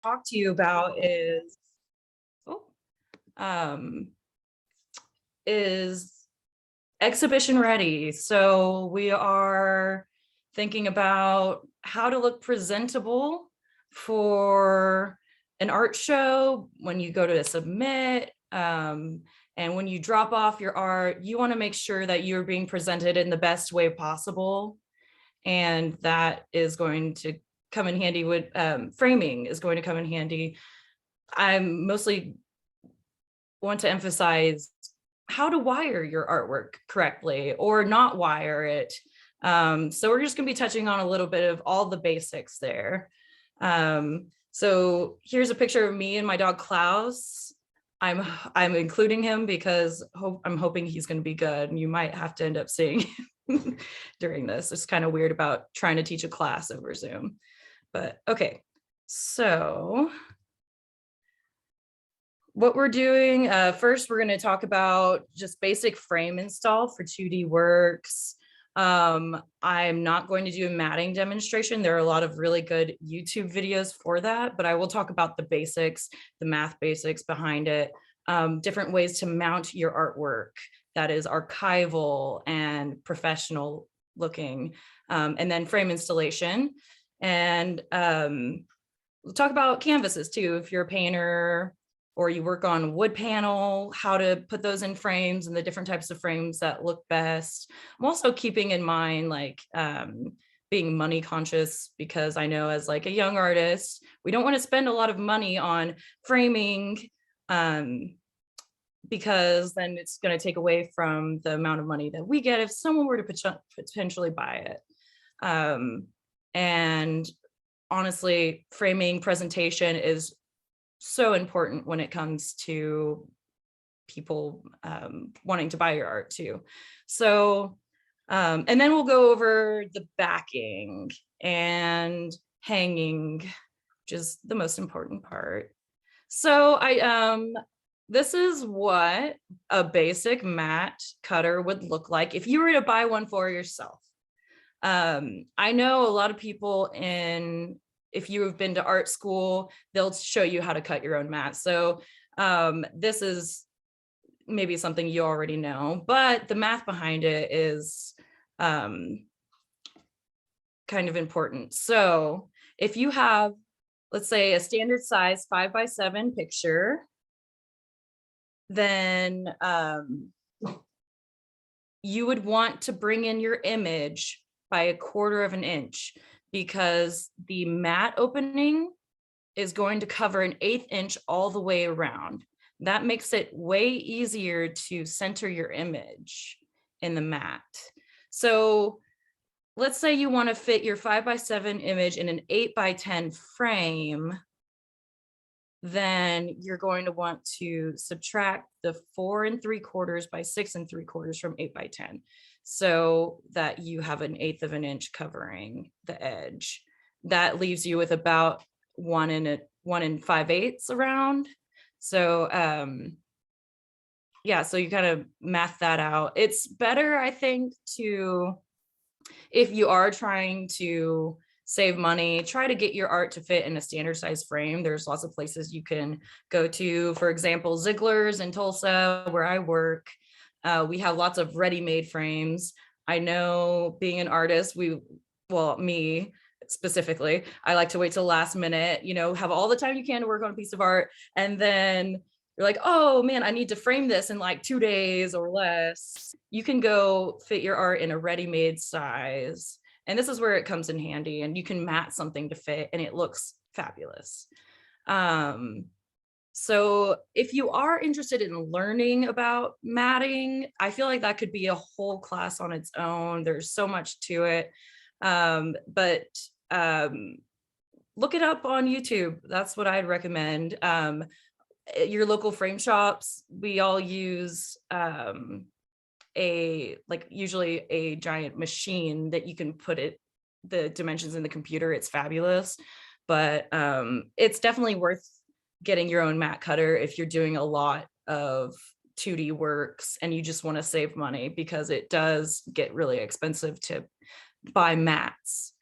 talk to you about oh, um, is exhibition ready. So we are thinking about how to look presentable for an art show when you go to submit. And when you drop off your art, you want to make sure that you're being presented in the best way possible. And that is going to come in handy with framing is going to come in handy. I'm mostly want to emphasize how to wire your artwork correctly or not wire it. So we're just going to be touching on a little bit of all the basics there. So here's a picture of me and my dog Klaus. I'm including him because I'm hoping he's going to be good, and you might have to end up seeing him during this. It's kind of weird about trying to teach a class over Zoom, but okay. So what we're doing, first, we're going to talk about just basic frame install for 2D works. I'm not going to do a matting demonstration. There are a lot of really good YouTube videos for that, but I will talk about the basics, the math basics behind it, different ways to mount your artwork that is archival and professional looking, and then frame installation. And we'll talk about canvases too, if you're a painter or you work on wood panel, how to put those in frames and the different types of frames that look best. I'm also keeping in mind like being money conscious, because I know as like a young artist, we don't want to spend a lot of money on framing because then it's going to take away from the amount of money that we get if someone were to potentially buy it. And honestly, framing presentation is so important when it comes to people wanting to buy your art too. So, and then we'll go over the backing and hanging, which is the most important part. So this is what a basic mat cutter would look like if you were to buy one for yourself. I know a lot of people if you have been to art school, they'll show you how to cut your own mat. So this is maybe something you already know, but the math behind it is kind of important. So if you have, let's say, a standard size 5x7 picture, then you would want to bring in your image by 1/4 of an inch, because the mat opening is going to cover 1/8 inch all the way around. That makes it way easier to center your image in the mat. So let's say you want to fit your 5x7 image in an 8x10 frame, then you're going to want to subtract the 4 3/4 by 6 3/4 from 8x10, so that you have 1/8 of an inch covering the edge. That leaves you with about 1 5/8 around. So yeah, so you kind of math that out. It's better, I think, if you are trying to save money, try to get your art to fit in a standard size frame. There's lots of places you can go to. For example, Ziegler's in Tulsa, where I work. We have lots of ready-made frames. I know, being an artist, me specifically, I like to wait till last minute, have all the time you can to work on a piece of art. And then you're like, oh man, I need to frame this in like 2 days or less. You can go fit your art in a ready-made size. And this is where it comes in handy, and you can mat something to fit and it looks fabulous. So if you are interested in learning about matting, I feel like that could be a whole class on its own. There's so much to it. But look it up on YouTube. That's what I'd recommend. Your local frame shops, we all use usually a giant machine that you can put the dimensions in the computer. It's fabulous, but it's definitely worth getting your own mat cutter if you're doing a lot of 2D works and you just want to save money, because it does get really expensive to buy mats.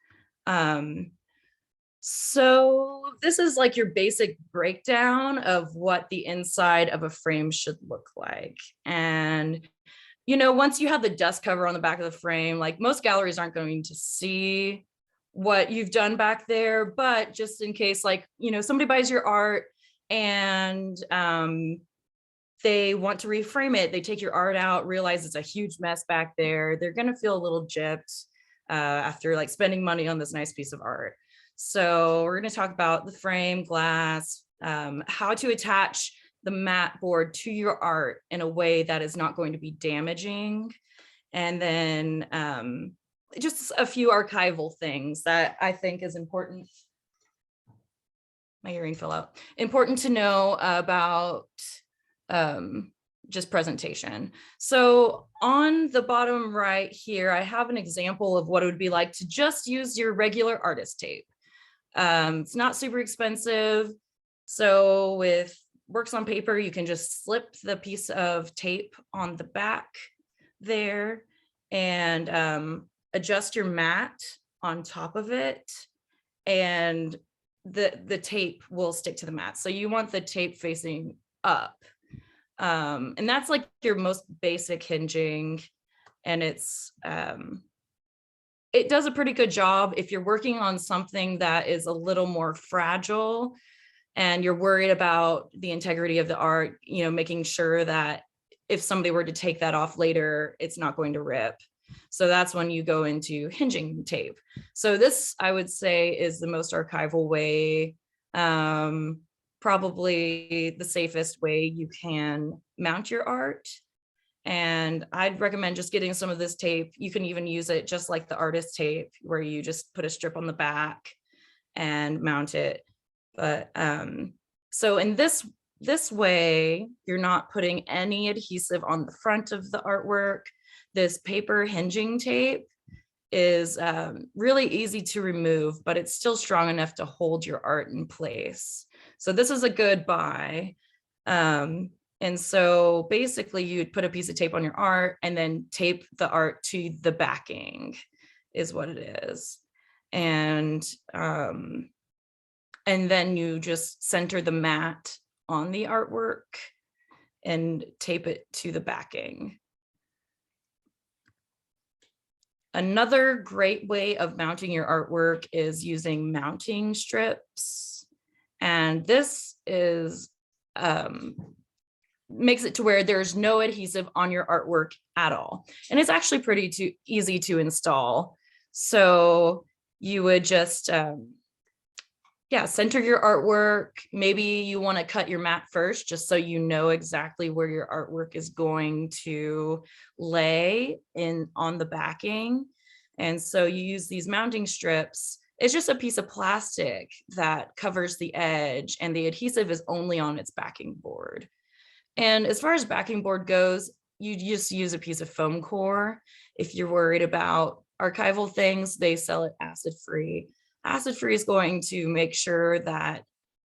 So this is like your basic breakdown of what the inside of a frame should look like. And, once you have the dust cover on the back of the frame, like most galleries aren't going to see what you've done back there, but just in case, like, somebody buys your art and they want to reframe it, they take your art out, realize it's a huge mess back there, they're going to feel a little gypped after like spending money on this nice piece of art. So we're going to talk about the frame, glass, how to attach the mat board to your art in a way that is not going to be damaging. And then just a few archival things that I think is important. My earring fell out. Important to know about just presentation. So on the bottom right here, I have an example of what it would be like to just use your regular artist tape. It's not super expensive. So with Works on Paper, you can just slip the piece of tape on the back there and adjust your mat on top of it, and the tape will stick to the mat. So you want the tape facing up. And that's like your most basic hinging, and it does a pretty good job if you're working on something that is a little more fragile and you're worried about the integrity of the art, making sure that if somebody were to take that off later, it's not going to rip. So that's when you go into hinging tape. So this, I would say, is the most archival way, probably the safest way you can mount your art. And I'd recommend just getting some of this tape. You can even use it just like the artist tape, where you just put a strip on the back and mount it. But so in this way, you're not putting any adhesive on the front of the artwork. This paper hinging tape is really easy to remove, but it's still strong enough to hold your art in place. So this is a good buy. And so basically you'd put a piece of tape on your art and then tape the art to the backing is what it is. And then you just center the mat on the artwork and tape it to the backing. Another great way of mounting your artwork is using mounting strips. And this is makes it to where there's no adhesive on your artwork at all. And it's actually pretty easy to install. So you would just center your artwork. Maybe you want to cut your mat first, just so you know exactly where your artwork is going to lay on the backing. And so you use these mounting strips. It's just a piece of plastic that covers the edge, and the adhesive is only on its backing board. And as far as backing board goes, you just use a piece of foam core. If you're worried about archival things, they sell it acid-free. Acid-free is going to make sure that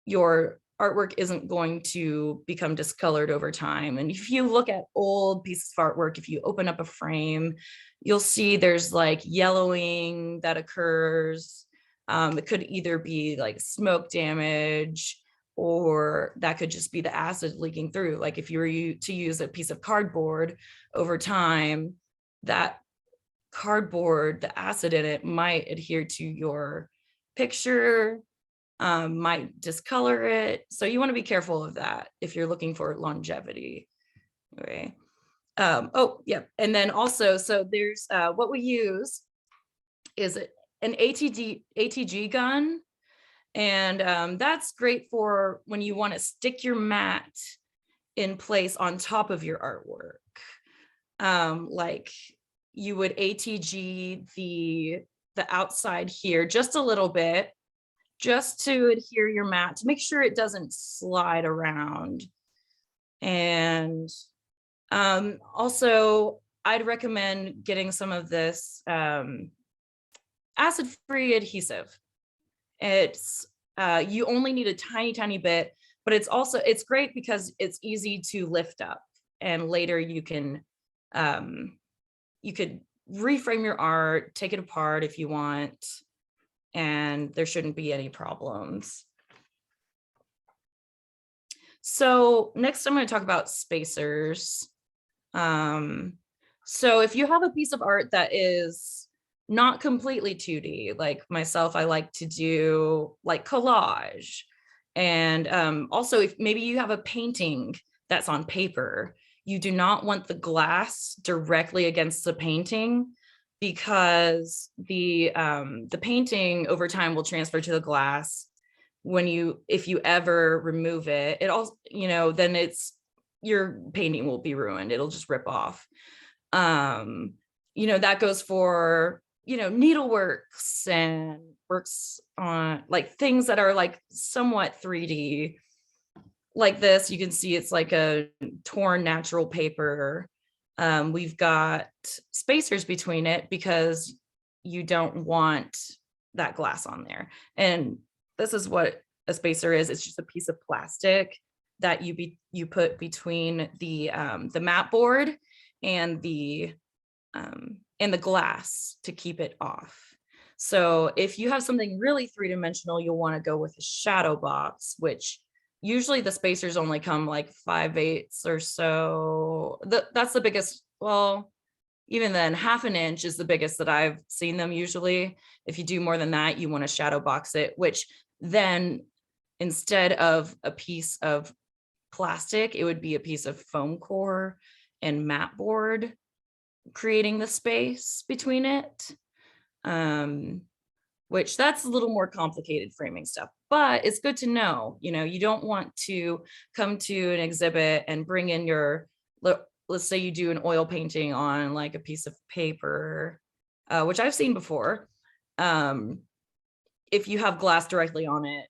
your artwork isn't going to become discolored over time. And if you look at old pieces of artwork, if you open up a frame, you'll see there's like yellowing that occurs. It could either be like smoke damage, or that could just be the acid leaking through. Like if you were to use a piece of cardboard over time, that cardboard, the acid in it might adhere to your picture, might discolor it. So you want to be careful of that if you're looking for longevity. Okay. And then also, so there's what we use is an ATG gun. And that's great for when you want to stick your mat in place on top of your artwork. Like you would ATG the outside here just a little bit, just to adhere your mat, to make sure it doesn't slide around. And also, I'd recommend getting some of this acid-free adhesive. It's you only need a tiny bit, but it's great because it's easy to lift up, and later you could reframe your art, take it apart if you want, and there shouldn't be any problems. So next I'm going to talk about spacers. So if you have a piece of art that is not completely 2D, like myself, I like to do like collage. And also if maybe you have a painting that's on paper, you do not want the glass directly against the painting, because the painting over time will transfer to the glass. If you ever remove it, it also, then your painting will be ruined. It'll just rip off. That goes for, needleworks and works on like things that are like somewhat 3D. Like this, you can see it's like a torn natural paper. We've got spacers between it because you don't want that glass on there. And this is what a spacer is. It's just a piece of plastic that you put between the mat board and the glass to keep it off. So if you have something really 3-dimensional, you'll want to go with a shadow box, which usually the spacers only come like 5/8 or so. That's the biggest. Well, even then, 1/2 inch is the biggest that I've seen them usually. If you do more than that, you want to shadow box it, which then instead of a piece of plastic, it would be a piece of foam core and mat board, creating the space between it. Which that's a little more complicated framing stuff, but it's good to know. You don't want to come to an exhibit and bring in let's say you do an oil painting on like a piece of paper, which I've seen before. If you have glass directly on it,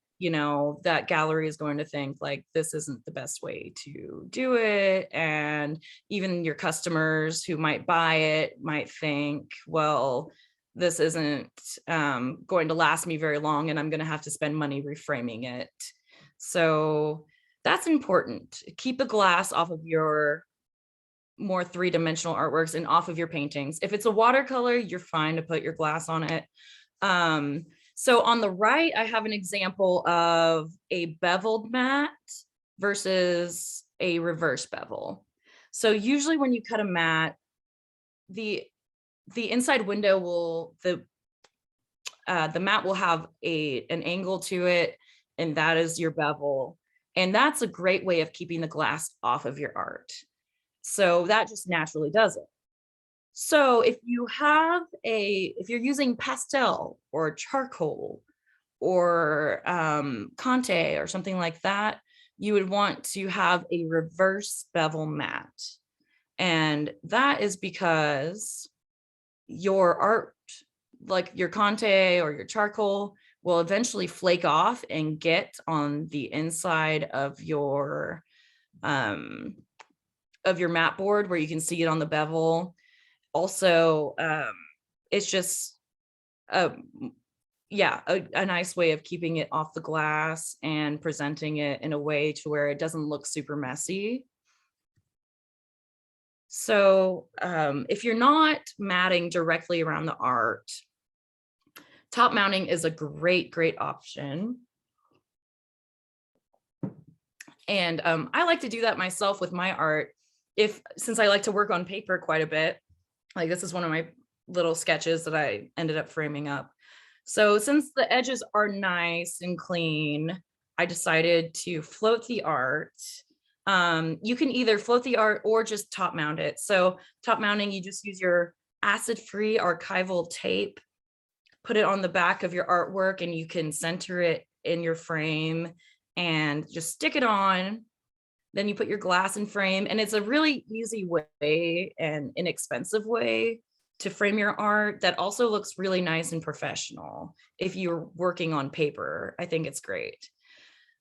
that gallery is going to think like this isn't the best way to do it. And even your customers who might buy it might think, well, this isn't going to last me very long, and I'm going to have to spend money reframing it. So that's important. Keep the glass off of your more 3-dimensional artworks and off of your paintings. If it's a watercolor, you're fine to put your glass on it. So on the right, I have an example of a beveled mat versus a reverse bevel. So usually when you cut a mat, the inside window the mat will have an angle to it, and that is your bevel. And that's a great way of keeping the glass off of your art. So that just naturally does it. So if you're using pastel or charcoal or Conte or something like that, you would want to have a reverse bevel mat. And that is because your art, like your Conte or your charcoal, will eventually flake off and get on the inside of your mat board where you can see it on the bevel. Also, it's just a nice way of keeping it off the glass and presenting it in a way to where it doesn't look super messy. So if you're not matting directly around the art, top mounting is a great option. And I like to do that myself with my art. Since I like to work on paper quite a bit, like this is one of my little sketches that I ended up framing up. So since the edges are nice and clean, I decided to float the art. You can either float the art or just top mount it. So top mounting, you just use your acid-free archival tape, put it on the back of your artwork, and you can center it in your frame and just stick it on. Then you put your glass in frame, and it's a really easy way and inexpensive way to frame your art that also looks really nice and professional. If you're working on paper, I think it's great.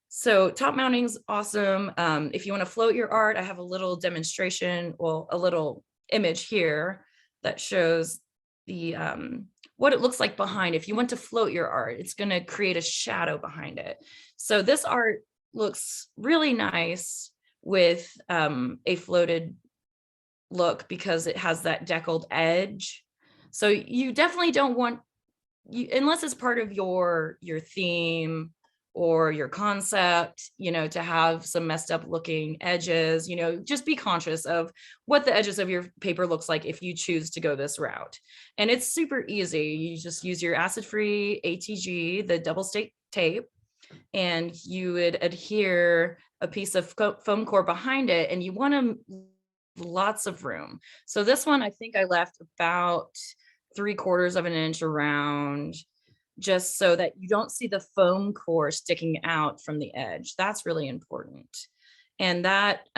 So top mounting is awesome. If you want to float your art, I have a little demonstration, well, a little image here that shows the what it looks like behind. If you want to float your art, it's going to create a shadow behind it. So this art looks really nice with a floated look because it has that deckled edge. So you definitely don't want unless it's part of your theme or your concept, to have some messed up looking edges, just be conscious of what the edges of your paper looks like if you choose to go this route. And it's super easy. You just use your acid-free ATG, the double stick tape, and you would adhere a piece of foam core behind it, and you want to lots of room. So this one, I think I left about 3/4 of an inch around, just so that you don't see the foam core sticking out from the edge. That's really important. And that,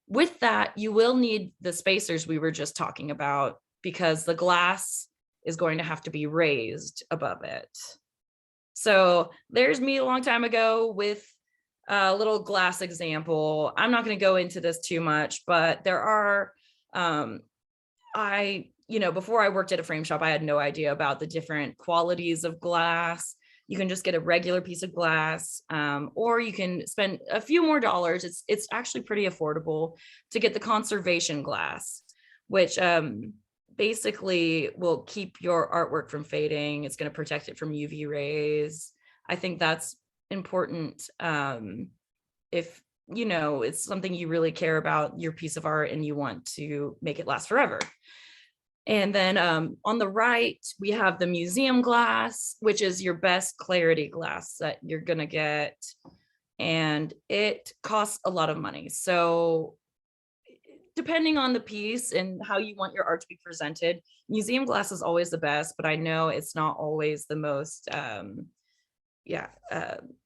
with that, you will need the spacers we were just talking about, because the glass is going to have to be raised above it. So there's me a long time ago with a little glass example. I'm not going to go into this too much, but there are, before I worked at a frame shop, I had no idea about the different qualities of glass. You can just get a regular piece of glass, or you can spend a few more dollars. It's actually pretty affordable to get the conservation glass, which basically will keep your artwork from fading. It's going to protect it from UV rays. I think that's important. If it's something you really care about, your piece of art, and you want to make it last forever. And then on the right, we have the museum glass, which is your best clarity glass that you're going to get. And it costs a lot of money. So depending on the piece and how you want your art to be presented, museum glass is always the best, but I know it's not always the most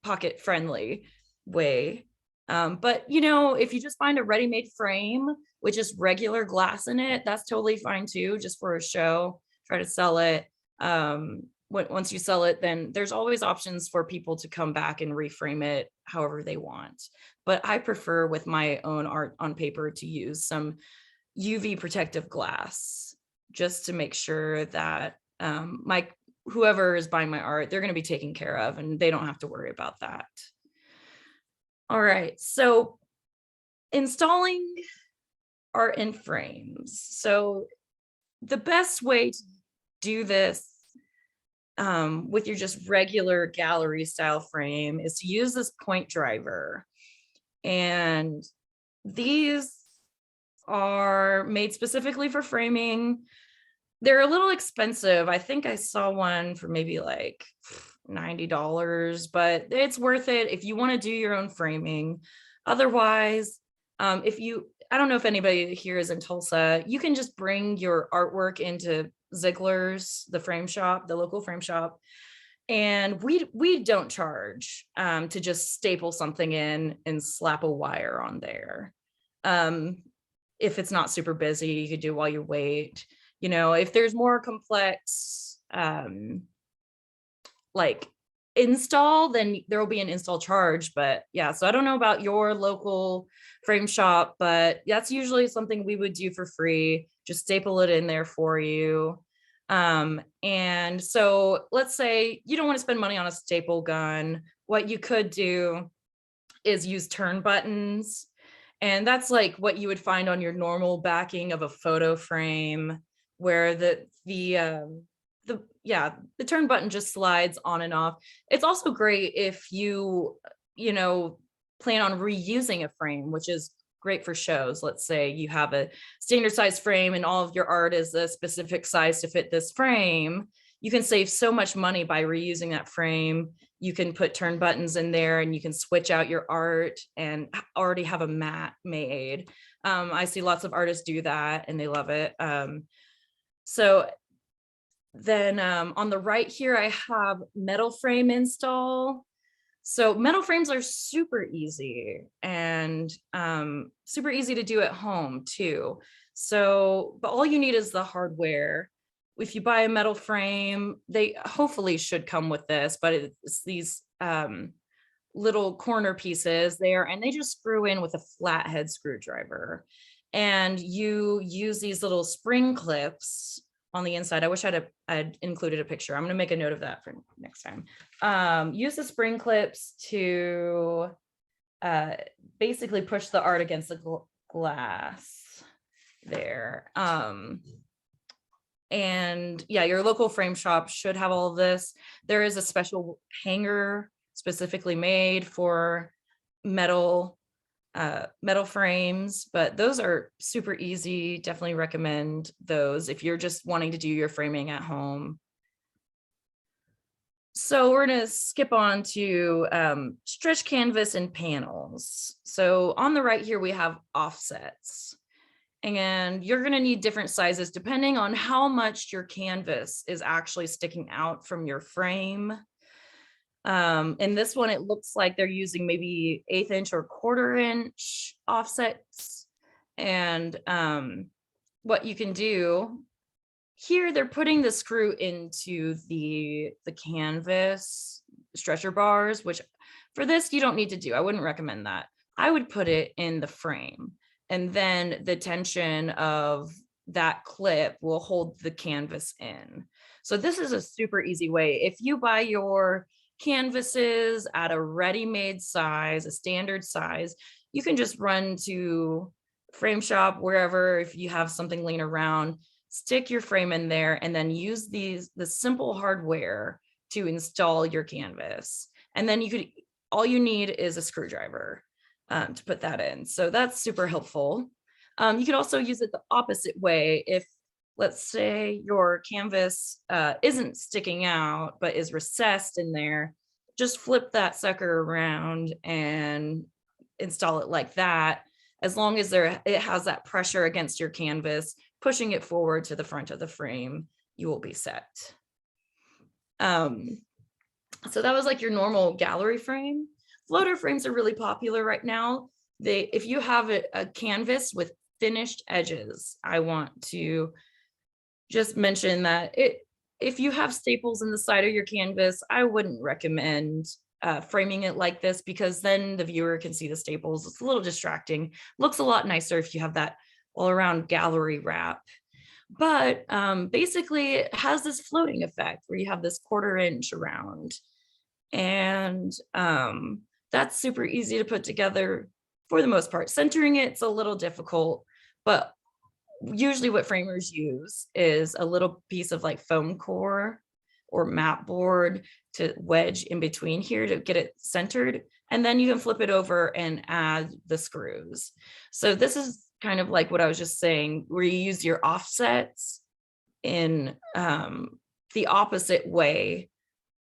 pocket friendly way. But if you just find a ready-made frame with just regular glass in it, that's totally fine too, just for a show, try to sell it. Once you sell it, then there's always options for people to come back and reframe it however they want. But I prefer, with my own art on paper, to use some UV protective glass, just to make sure that whoever is buying my art, they're going to be taken care of and they don't have to worry about that. All right, so installing art in frames. So the best way to do this with your just regular gallery style frame is to use this point driver. And these are made specifically for framing. They're a little expensive. I think I saw one for maybe like $90, but it's worth it if you want to do your own framing. Otherwise, I don't know if anybody here is in Tulsa, you can just bring your artwork into Ziegler's, the frame shop, the local frame shop. And we don't charge to just staple something in and slap a wire on there. If it's not super busy, you could do while you wait. If there's more complex like install, then there will be an install charge. But yeah, so I don't know about your local frame shop, but that's usually something we would do for free, just staple it in there for you. And so let's say you don't want to spend money on a staple gun. What you could do is use turn buttons. And that's like what you would find on your normal backing of a photo frame, where the turn button just slides on and off. It's also great if you plan on reusing a frame, which is great for shows. Let's say you have a standard size frame and all of your art is a specific size to fit this frame. You can save so much money by reusing that frame. You can put turn buttons in there and you can switch out your art and already have a mat made. I see lots of artists do that and they love it. So then on the right here, I have metal frame install. So metal frames are super easy and super easy to do at home too. So, but all you need is the hardware. If you buy a metal frame, they hopefully should come with this, but it's these little corner pieces there, and they just screw in with a flathead screwdriver. And you use these little spring clips on the inside. I wish I'd included a picture. I'm going to make a note of that for next time. Use the spring clips to basically push the art against the glass there. And yeah, your local frame shop should have all of this. There is a special hanger specifically made for metal metal frames, but those are super easy. Definitely recommend those if you're just wanting to do your framing at home. So we're going to skip on to stretch canvas and panels. So on the right here, we have offsets. And you're going to need different sizes depending on how much your canvas is actually sticking out from your frame. In this one, it looks like they're using maybe 1/8 inch or 1/4 inch offsets. And what you can do here, they're putting the screw into the canvas stretcher bars, which for this, you don't need to do. I wouldn't recommend that. I would put it in the frame, and then the tension of that clip will hold the canvas in. So this is a super easy way. If you buy your canvases at a ready-made size, a standard size, you can just run to frame shop, wherever, if you have something laying around, stick your frame in there, and then use the simple hardware to install your canvas. And then all you need is a screwdriver to put that in. So that's super helpful. You could also use it the opposite way. If, let's say, your canvas isn't sticking out, but is recessed in there, just flip that sucker around and install it like that. As long as it has that pressure against your canvas, pushing it forward to the front of the frame, you will be set. So that was like your normal gallery frame. Floater frames are really popular right now. If you have a canvas with finished edges, I want to just mention that if you have staples in the side of your canvas, I wouldn't recommend framing it like this, because then the viewer can see the staples. It's a little distracting. Looks a lot nicer if you have that all around gallery wrap. But basically it has this floating effect where you have this 1/4 inch around. And that's super easy to put together for the most part. Centering it's a little difficult, but usually what framers use is a little piece of like foam core or mat board to wedge in between here to get it centered. And then you can flip it over and add the screws. So this is kind of like what I was just saying, where you use your offsets in the opposite way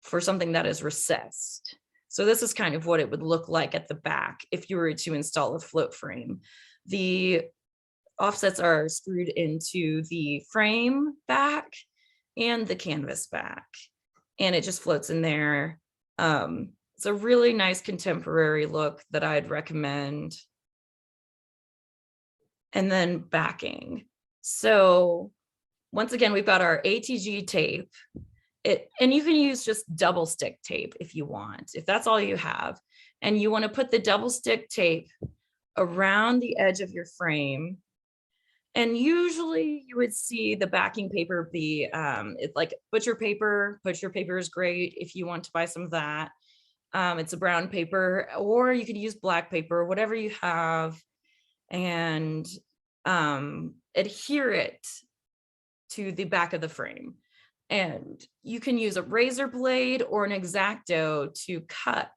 for something that is recessed. So this is kind of what it would look like at the back if you were to install a float frame. The offsets are screwed into the frame back and the canvas back, and it just floats in there. It's a really nice contemporary look that I'd recommend. And then backing. So once again, we've got our ATG tape. And you can use just double stick tape if you want, if that's all you have. And you want to put the double stick tape around the edge of your frame. And usually you would see the backing paper be it's like butcher paper. Butcher paper is great if you want to buy some of that. It's a brown paper, or you could use black paper, whatever you have, and adhere it to the back of the frame. And you can use a razor blade or an X-Acto to cut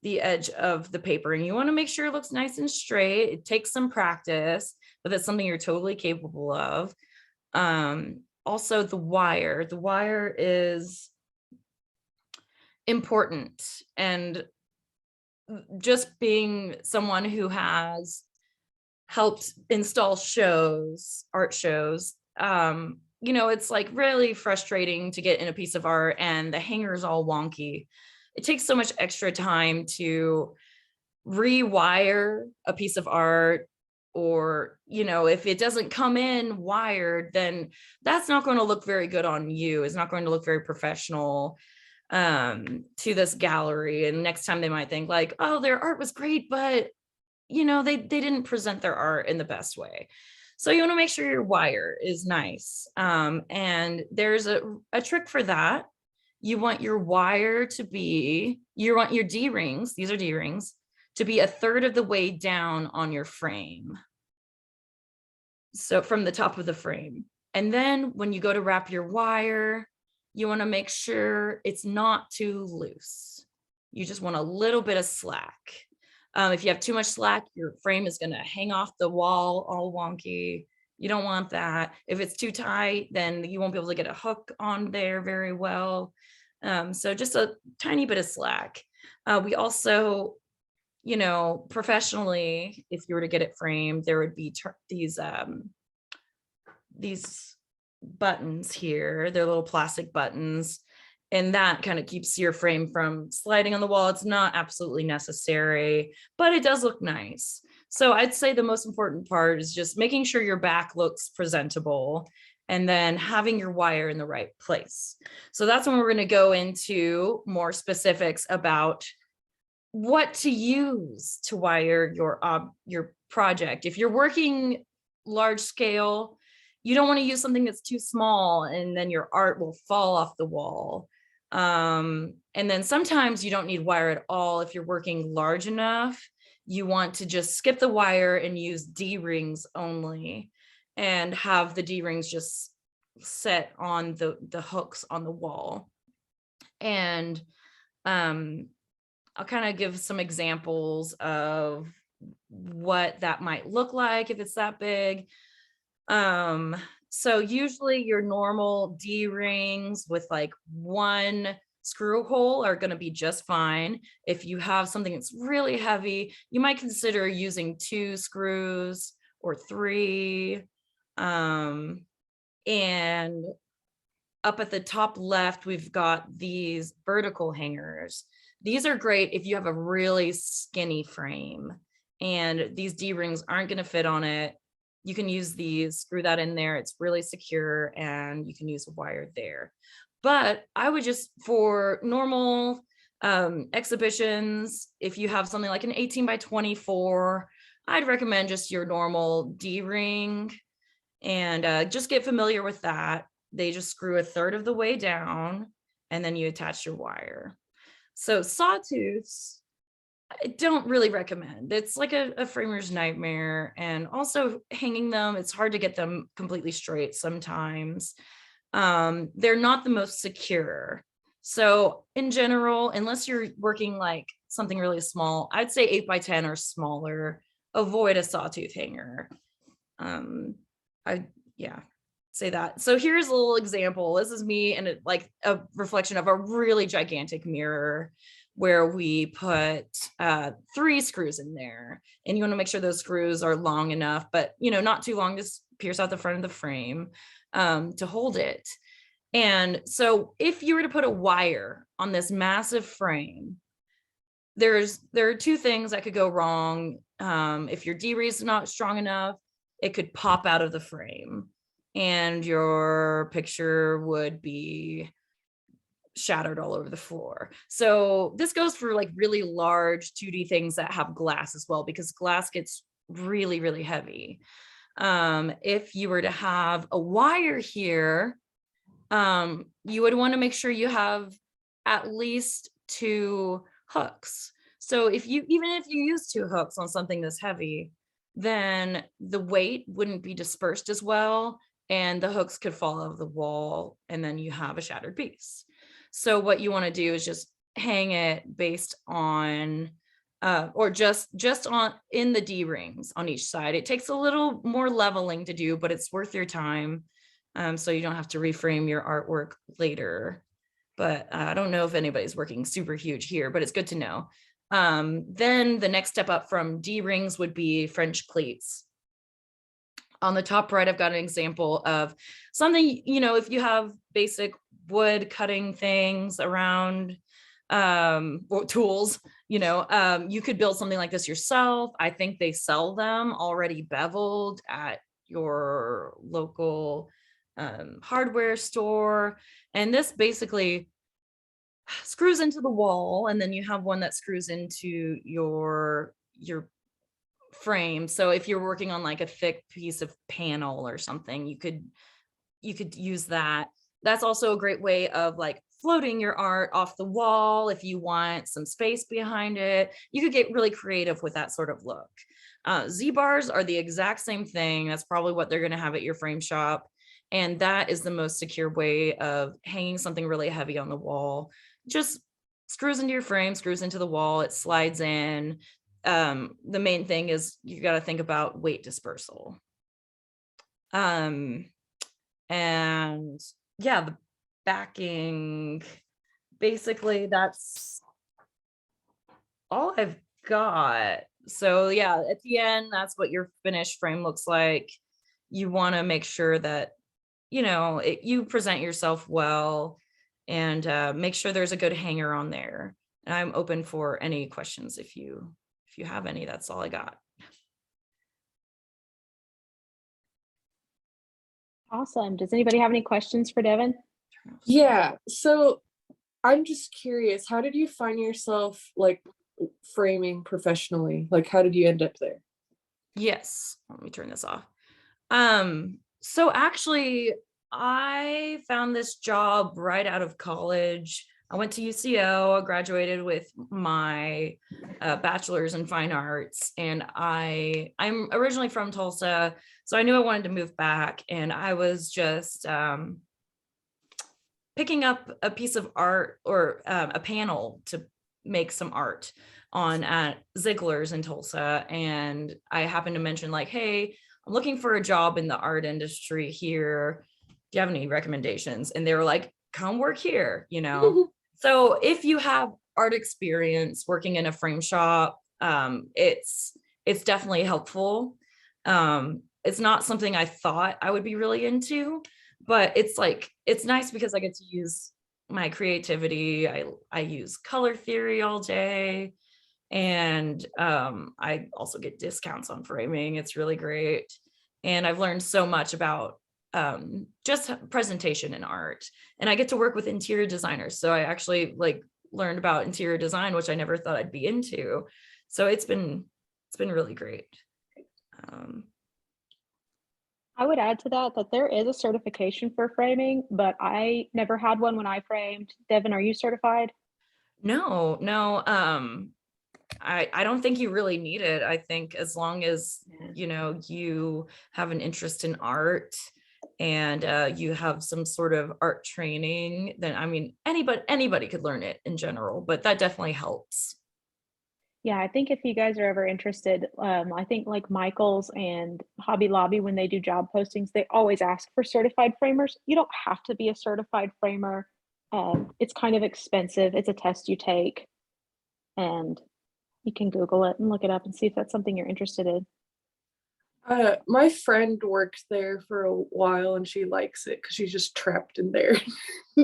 the edge of the paper. And you want to make sure it looks nice and straight. It takes some practice, but that's something you're totally capable of. Also, the wire is important. And just being someone who has helped install art shows, it's like really frustrating to get in a piece of art and the hanger is all wonky. It takes so much extra time to rewire a piece of art, or if it doesn't come in wired, then that's not going to look very good on you. It's not going to look very professional to this gallery. And next time they might think like, oh, their art was great, but they didn't present their art in the best way. So you want to make sure your wire is nice. And there's a trick for that. You want your wire to be, you want your D-rings, these are D-rings, to be 1/3 of the way down on your frame. So from the top of the frame. And then when you go to wrap your wire, you want to make sure it's not too loose. You just want a little bit of slack. If you have too much slack, your frame is going to hang off the wall all wonky. You don't want that. If it's too tight, then you won't be able to get a hook on there very well. So just a tiny bit of slack. We also, professionally, if you were to get it framed, there would be these buttons here. They're little plastic buttons, and that kind of keeps your frame from sliding on the wall. It's not absolutely necessary, but it does look nice. So I'd say the most important part is just making sure your back looks presentable and then having your wire in the right place. So that's when we're going to go into more specifics about what to use to wire your project. If you're working large scale, you don't want to use something that's too small and then your art will fall off the wall. And then sometimes you don't need wire at all. If you're working large enough, you want to just skip the wire and use D-rings only and have the D-rings just set on the hooks on the wall. And I'll kind of give some examples of what that might look like if it's that big. So usually your normal D-rings with like one screw hole are going to be just fine. If you have something that's really heavy, you might consider using 2 screws or 3. And up at the top left, we've got these vertical hangers. These are great if you have a really skinny frame and these D-rings aren't going to fit on it. You can use these, screw that in there. It's really secure and you can use a wire there. But I would just, for normal exhibitions, if you have something like an 18 by 24, I'd recommend just your normal D-ring and just get familiar with that. They just screw 1/3 of the way down and then you attach your wire. So sawtooths, I don't really recommend. It's like a framer's nightmare. And also hanging them, it's hard to get them completely straight sometimes. They're not the most secure. So in general, unless you're working like something really small, I'd say 8 by 10 or smaller, avoid a sawtooth hanger. Yeah, say that. So here's a little example. This is me and like a reflection of a really gigantic mirror where we put 3 screws in there, and you want to make sure those screws are long enough, but not too long to pierce out the front of the frame to hold it. And so if you were to put a wire on this massive frame, there are 2 things that could go wrong. If your D-ring is not strong enough, it could pop out of the frame and your picture would be shattered all over the floor. So this goes for like really large 2D things that have glass as well, because glass gets really, really heavy. If you were to have a wire here, you would want to make sure you have at least 2 hooks. So even if you use 2 hooks on something this heavy, then the weight wouldn't be dispersed as well and the hooks could fall out of the wall and then you have a shattered piece. So what you want to do is just hang it based on or just on in the D-rings on each side. It takes a little more leveling to do, but it's worth your time. So you don't have to reframe your artwork later. But I don't know if anybody's working super huge here, but it's good to know. Then the next step up from D-rings would be French cleats. On the top right, I've got an example of something, if you have basic wood cutting things around or tools, you could build something like this yourself. I think they sell them already beveled at your local hardware store. And this basically screws into the wall, and then you have one that screws into your frame. So if you're working on like a thick piece of panel or something, you could use that. That's also a great way of like floating your art off the wall. If you want some space behind it, you could get really creative with that sort of look. Z-bars are the exact same thing. That's probably what they're going to have at your frame shop. And that is the most secure way of hanging something really heavy on the wall. Just screws into your frame, screws into the wall, it slides in. The main thing is you got to think about weight dispersal. And yeah, the backing, basically that's all I've got. So yeah, at the end, that's what your finished frame looks like. You want to make sure that, you present yourself well, and make sure there's a good hanger on there. And I'm open for any questions if you have any. That's all I got. Awesome. Does anybody have any questions for Devin? Yeah, so I'm just curious, how did you find yourself like framing professionally? Like, how did you end up there? Yes, let me turn this off. So actually, I found this job right out of college. I went to UCO, I graduated with my bachelor's in fine arts, and I'm originally from Tulsa, so I knew I wanted to move back, and I was just picking up a piece of art, or a panel to make some art on at Ziegler's in Tulsa. And I happened to mention like, hey, I'm looking for a job in the art industry here. Do you have any recommendations? And they were like, come work here, So if you have art experience working in a frame shop, it's definitely helpful. It's not something I thought I would be really into, but it's nice because I get to use my creativity. I use color theory all day, and I also get discounts on framing. It's really great, and I've learned so much about just presentation in art, and I get to work with interior designers. So I actually learned about interior design, which I never thought I'd be into. So it's been really great. I would add to that there is a certification for framing, but I never had one when I framed. Devin, are you certified? No. I don't think you really need it. I think as long as, you have an interest in art, and you have some sort of art training, then I mean, anybody could learn it in general, but that definitely helps. Yeah, I think if you guys are ever interested, I think like Michaels and Hobby Lobby, when they do job postings, they always ask for certified framers. You don't have to be a certified framer. It's kind of expensive. It's a test you take, and you can Google it and look it up and see if that's something you're interested in. My friend worked there for a while and she likes it because she's just trapped in there,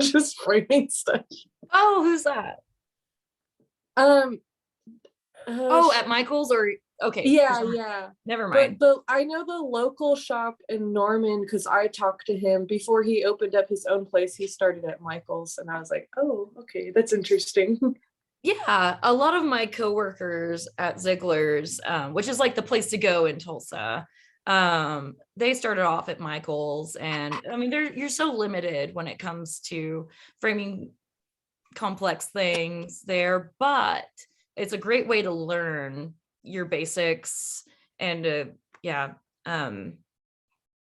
just framing stuff. Oh, who's that? At Michael's, or okay. Yeah. Never mind. But I know the local shop in Norman because I talked to him before he opened up his own place. He started at Michael's, and I was like, oh, okay, that's interesting. Yeah, a lot of my coworkers at Ziegler's, which is like the place to go in Tulsa, they started off at Michael's, and I mean, you're so limited when it comes to framing complex things there, but it's a great way to learn your basics, and yeah,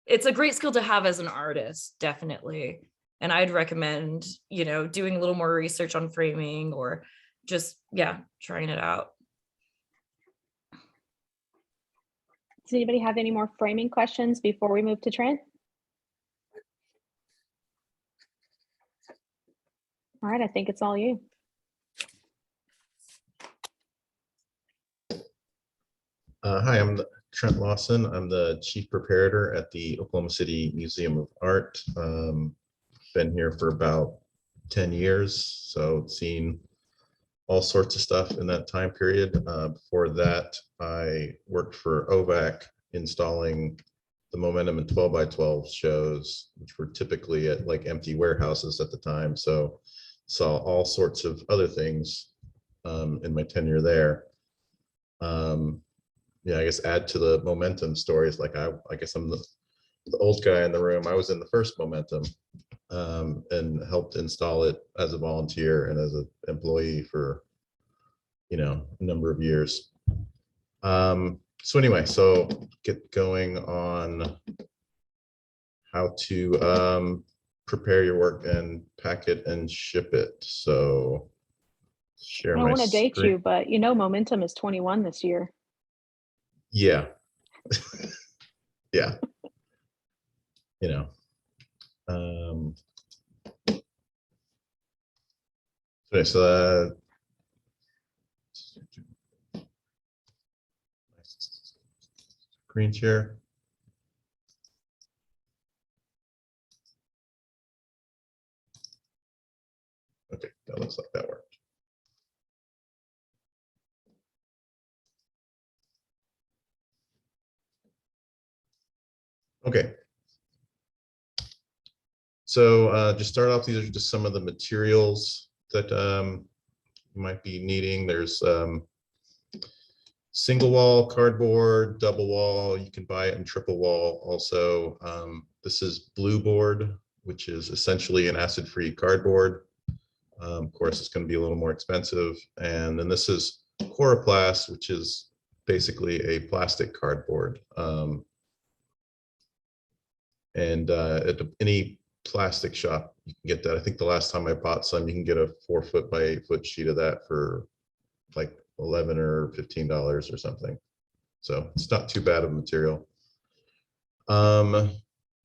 it's a great skill to have as an artist, definitely. And I'd recommend, doing a little more research on framing, or just, trying it out. Does anybody have any more framing questions before we move to Trent? All right, I think it's all you. Hi, I'm Trent Lawson. I'm the chief preparator at the Oklahoma City Museum of Art. Been here for about 10 years, so seen all sorts of stuff in that time period. Before that, I worked for OVAC installing the Momentum and 12x12 shows, which were typically at like empty warehouses at the time. So saw all sorts of other things in my tenure there. Yeah, I guess add to the Momentum stories. Like I guess I'm the old guy in the room. I was in the first Momentum and helped install it as a volunteer and as an employee for, a number of years. So anyway, so get going on how to prepare your work and pack it and ship it. So share I don't my want to date screen. you, but you know, Momentum is 21 this year. Yeah. Yeah. You know. Okay, so screen share. Okay, that looks like that worked. Okay. So just start off, these are just some of the materials that you might be needing. There's single wall cardboard, double wall. You can buy it in triple wall also. This is blue board, which is essentially an acid-free cardboard. Of course, it's going to be a little more expensive. And then this is Coroplast, which is basically a plastic cardboard. And at any plastic shop, you can get that. I think the last time I bought some, you can get a 4 foot by 8 foot sheet of that for like $11 or $15 or something. So it's not too bad of a material.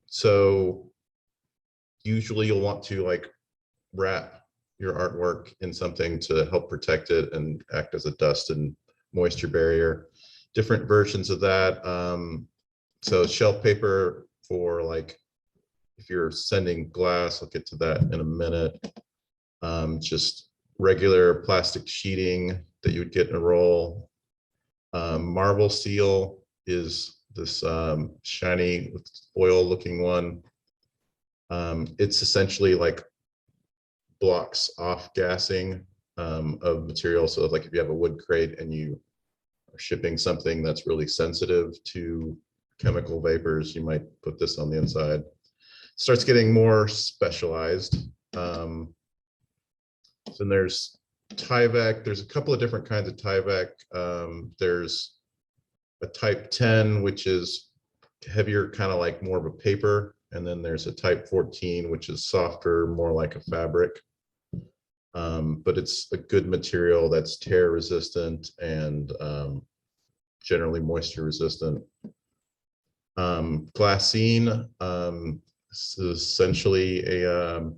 So usually you'll want to like wrap your artwork in something to help protect it and act as a dust and moisture barrier. Different versions of that. So shelf paper for like, if you're sending glass, I'll get to that in a minute. Just regular plastic sheeting that you would get in a roll. Marble seal is this shiny oil looking one. It's essentially like blocks off gassing of material. So like if you have a wood crate and you are shipping something that's really sensitive to chemical vapors, you might put this on the inside. Starts getting more specialized. Then there's Tyvek. There's a couple of different kinds of Tyvek. There's a type 10, which is heavier, kind of like more of a paper. And then there's a type 14, which is softer, more like a fabric. But it's a good material that's tear resistant and generally moisture resistant. Glassine is essentially a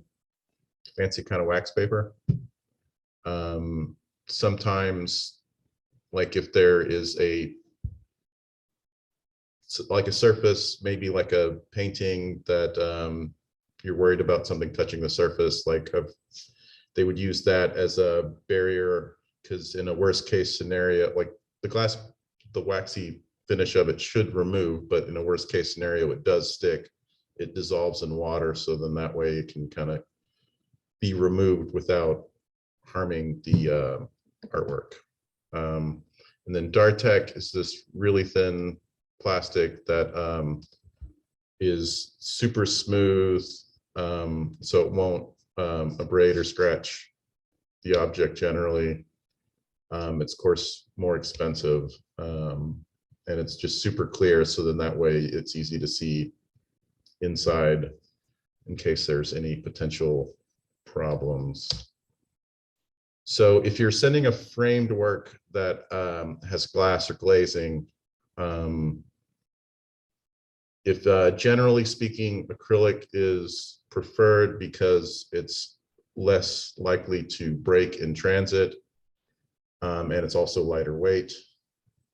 fancy kind of wax paper. Sometimes, like if there is like a surface, maybe like a painting that you're worried about something touching the surface, like they would use that as a barrier, because in a worst case scenario, like the glass, the waxy finish of it should remove, but in a worst case scenario, it does stick. It dissolves in water, so then that way it can kind of be removed without harming the artwork. And then Dartek is this really thin plastic that is super smooth, so it won't abrade or scratch the object generally. It's of course more expensive, and it's just super clear, so then that way it's easy to see inside in case there's any potential problems. So if you're sending a framed work that has glass or glazing, if generally speaking, acrylic is preferred because it's less likely to break in transit, and it's also lighter weight.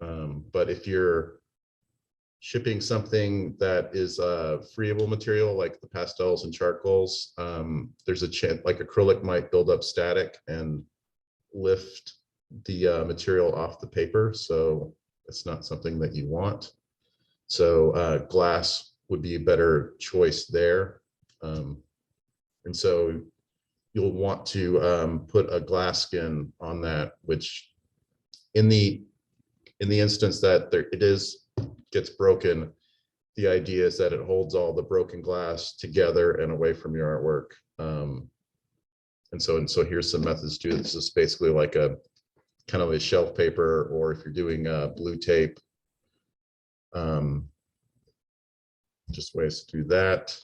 But if you're shipping something that is a friable material like the pastels and charcoals, there's a chance like acrylic might build up static and lift the material off the paper, so it's not something that you want. So glass would be a better choice there. And so you'll want to put a glass skin on that, which in the instance that gets broken, the idea is that it holds all the broken glass together and away from your artwork. And so here's some methods to it. This is basically like a kind of a shelf paper, or if you're doing blue tape, just ways to do that.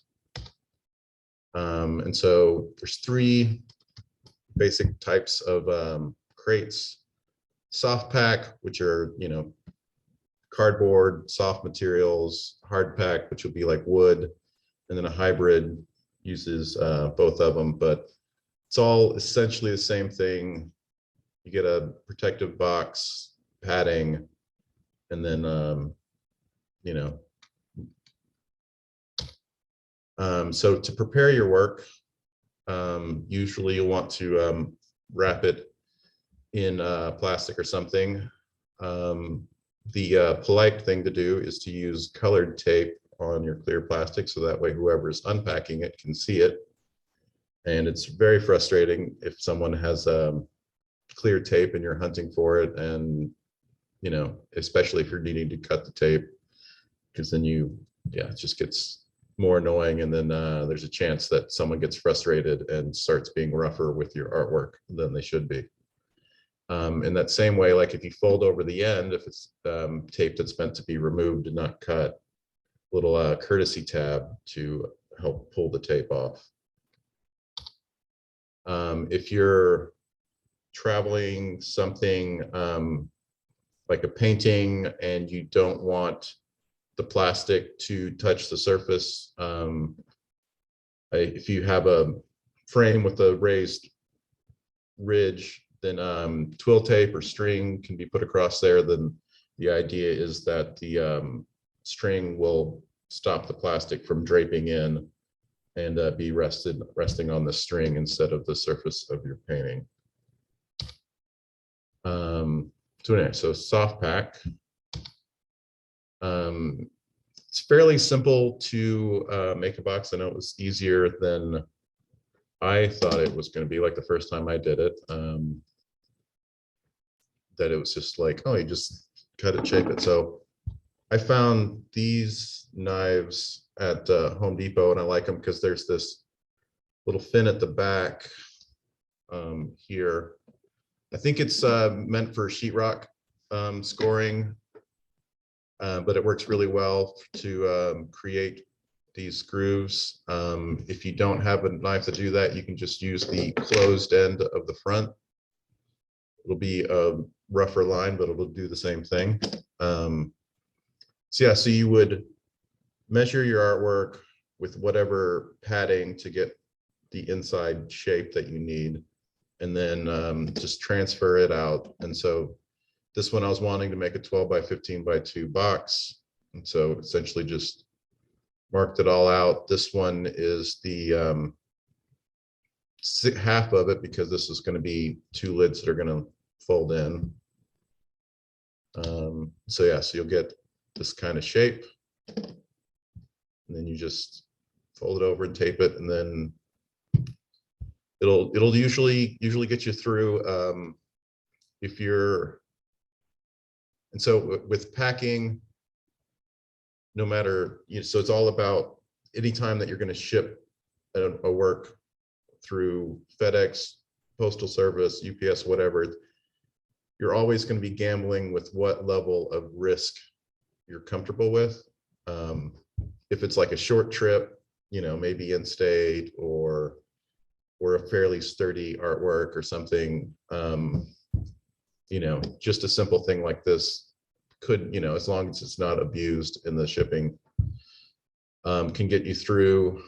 And so there's 3 basic types of crates. Soft pack, which are, cardboard, soft materials, hard pack, which would be like wood, and then a hybrid uses both of them, but it's all essentially the same thing. You get a protective box, padding, and then, so to prepare your work, usually you'll want to wrap it in plastic or something. The polite thing to do is to use colored tape on your clear plastic, so that way whoever's unpacking it can see it. And it's very frustrating if someone has clear tape and you're hunting for it, and especially if you're needing to cut the tape, because then it just gets more annoying, and then there's a chance that someone gets frustrated and starts being rougher with your artwork than they should be. In that same way, like if you fold over the end, if it's tape that's meant to be removed and not cut, little courtesy tab to help pull the tape off. If you're traveling something like a painting and you don't want the plastic to touch the surface, if you have a frame with a raised ridge, then twill tape or string can be put across there. Then the idea is that the string will stop the plastic from draping in and be resting on the string instead of the surface of your painting. So soft pack. It's fairly simple to make a box. I know it was easier than I thought it was going to be, like the first time I did it. That it was just like, oh, you just cut it, shape it. So I found these knives at Home Depot, and I like them because there's this little fin at the back here. I think it's meant for sheetrock scoring, but it works really well to create these grooves. If you don't have a knife to do that, you can just use the closed end of the front. It'll be a rougher line, but it'll do the same thing. So you would measure your artwork with whatever padding to get the inside shape that you need, and then just transfer it out. And so this one I was wanting to make a 12 by 15 by 2 box, and so essentially just marked it all out. This one is the half of it, because this is going to be 2 lids that are going to fold in. So you'll get this kind of shape, and then you just fold it over and tape it, and then it'll usually get you through. If you're, and so with packing, no matter, so it's all about anytime that you're going to ship a work through FedEx, Postal Service, UPS, whatever, you're always going to be gambling with what level of risk you're comfortable with. If it's like a short trip, maybe in state, or a fairly sturdy artwork or something, just a simple thing like this could, as long as it's not abused in the shipping, can get you through.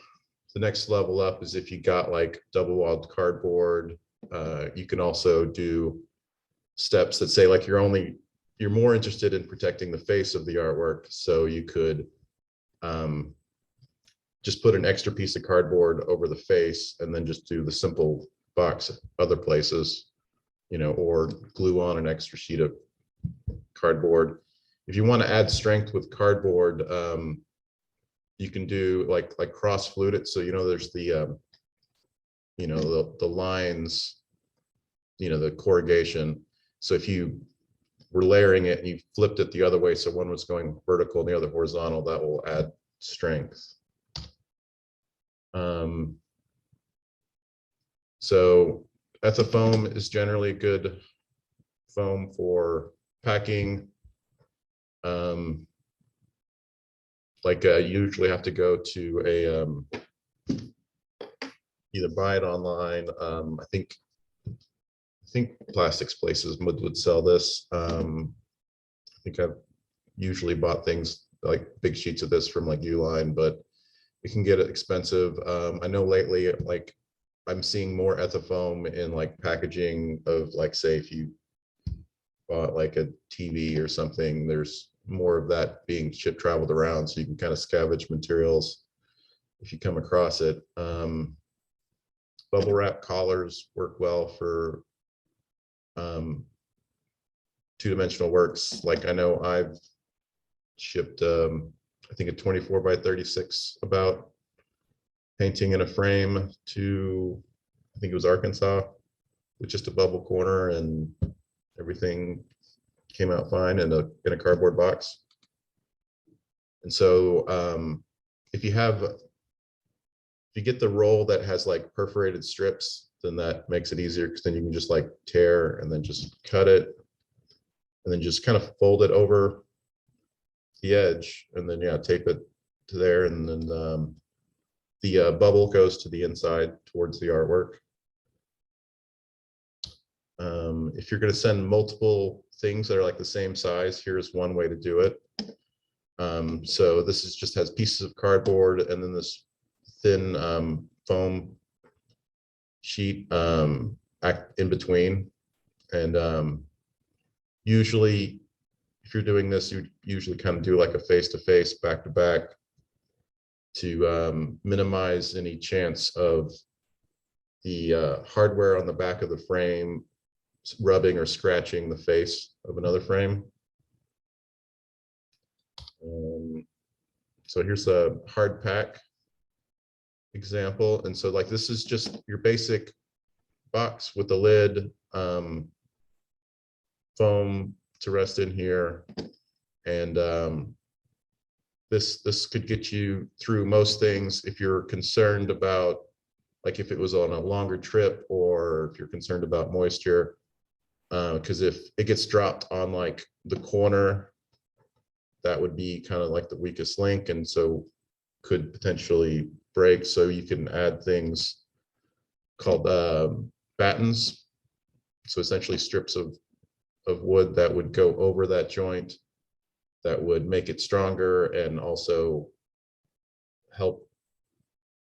The next level up is if you got like double walled cardboard. You can also do steps that say like you're more interested in protecting the face of the artwork, so you could just put an extra piece of cardboard over the face and then just do the simple box other places, or glue on an extra sheet of cardboard. If you want to add strength with cardboard, you can do like cross flute it. So there's the the lines, the corrugation. So if you were layering it and you flipped it the other way, so one was going vertical and the other horizontal, that will add strength. So Ethafoam is generally a good foam for packing. like you usually have to go to a either buy it online. I think plastics places would sell this. I think I've usually bought things like big sheets of this from like Uline, but it can get expensive. I know lately, like I'm seeing more Ethafoam in like packaging of like, say, if you bought like a TV or something, there's more of that being traveled around, so you can kind of scavenge materials if you come across it. Bubble wrap collars work well for two-dimensional works. Like I know I've shipped I think a 24 by 36 about painting in a frame to, I think it was Arkansas, with just a bubble corner, and everything came out fine in a cardboard box. And so if you get the roll that has like perforated strips, then that makes it easier, because then you can just like tear and then just cut it and then just kind of fold it over the edge, and then tape it to there, and then the bubble goes to the inside towards the artwork. If you're going to send multiple things that are like the same size, here's one way to do it. So this is just has pieces of cardboard and then this thin foam sheet in between. And usually, if you're doing this, you usually kind of do like a face-to-face, back-to-back, to minimize any chance of the hardware on the back of the frame rubbing or scratching the face of another frame. So here's a hard pack example. And so like this is just your basic box with the lid, foam to rest in here. And this could get you through most things if you're concerned about, like if it was on a longer trip, or if you're concerned about moisture, because if it gets dropped on like the corner, that would be kind of like the weakest link, and so could potentially break. So you can add things called battens. So essentially strips of wood that would go over that joint, that would make it stronger and also help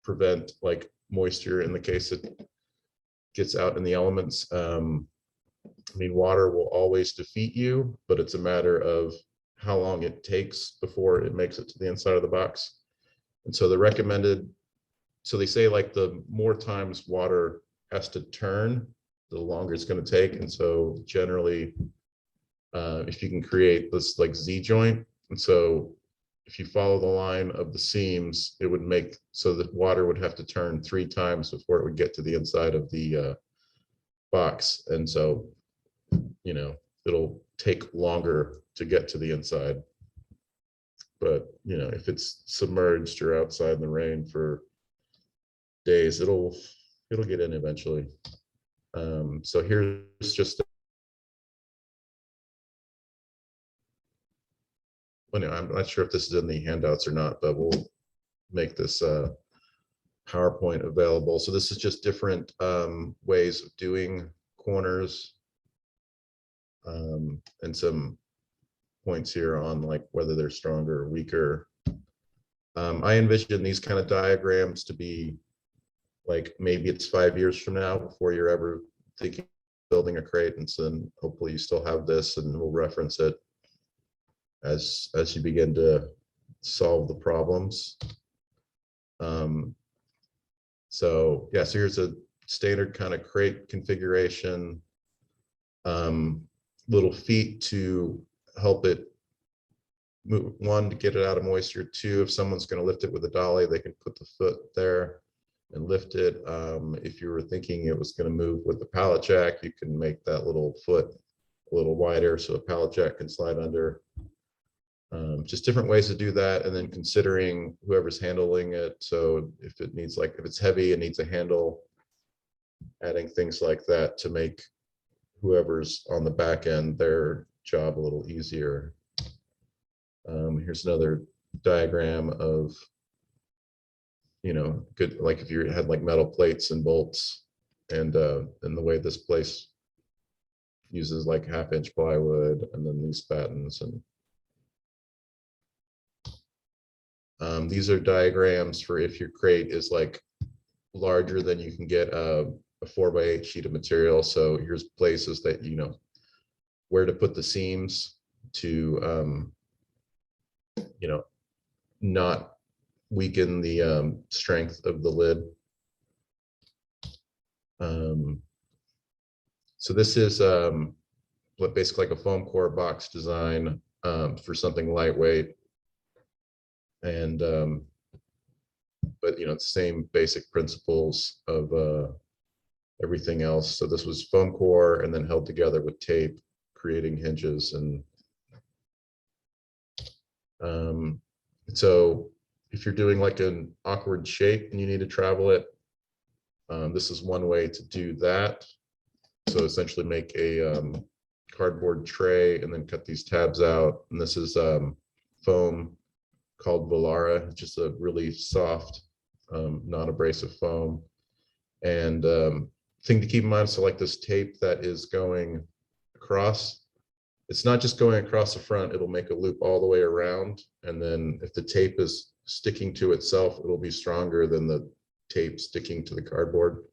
prevent like moisture in the case it gets out in the elements. I mean, water will always defeat you, but it's a matter of how long it takes before it makes it to the inside of the box. And so the recommended, so they say like the more times water has to turn, the longer it's going to take. And so generally, if you can create this like Z joint, and so if you follow the line of the seams, it would make so that water would have to turn 3 times before it would get to the inside of the box. And so, you know, it'll take longer to get to the inside. But, you know, if it's submerged or outside in the rain for days, it'll get in eventually. So here's just, well, no, I'm not sure if this is in the handouts or not, but we'll make this PowerPoint available. So this is just different ways of doing corners, and some points here on like whether they're stronger or weaker. I envision these kind of diagrams to be like, maybe it's 5 years from now before you're ever thinking of building a crate, and so then hopefully you still have this and we'll reference it as you begin to solve the problems. So yeah, so here's a standard kind of crate configuration, little feet to help it move, 1, to get it out of moisture, 2, if someone's going to lift it with a dolly, they can put the foot there and lift it. If you were thinking it was going to move with the pallet jack, you can make that little foot a little wider so a pallet jack can slide under. Just different ways to do that, and then considering whoever's handling it. So if it needs, like, if it's heavy, it needs a handle, adding things like that to make whoever's on the back end their job a little easier. Here's another diagram of, you know, good, like if you had like metal plates and bolts, and the way this place uses like 1/2 inch plywood and then these battens, and these are diagrams for if your crate is like larger than you can get a 4x8 sheet of material. So here's places that, you know, where to put the seams to, you know, not weaken the strength of the lid. So this is what basically like a foam core box design for something lightweight. And but you know, it's the same basic principles of everything else. So this was foam core and then held together with tape, creating hinges. And so if you're doing like an awkward shape and you need to travel it, this is one way to do that. So essentially make a cardboard tray and then cut these tabs out. And this is foam called Volara, just a really soft, non-abrasive foam. And thing to keep in mind, so like this tape that is going across, it's not just going across the front, it'll make a loop all the way around. And then if the tape is sticking to itself, it'll be stronger than the tape sticking to the cardboard.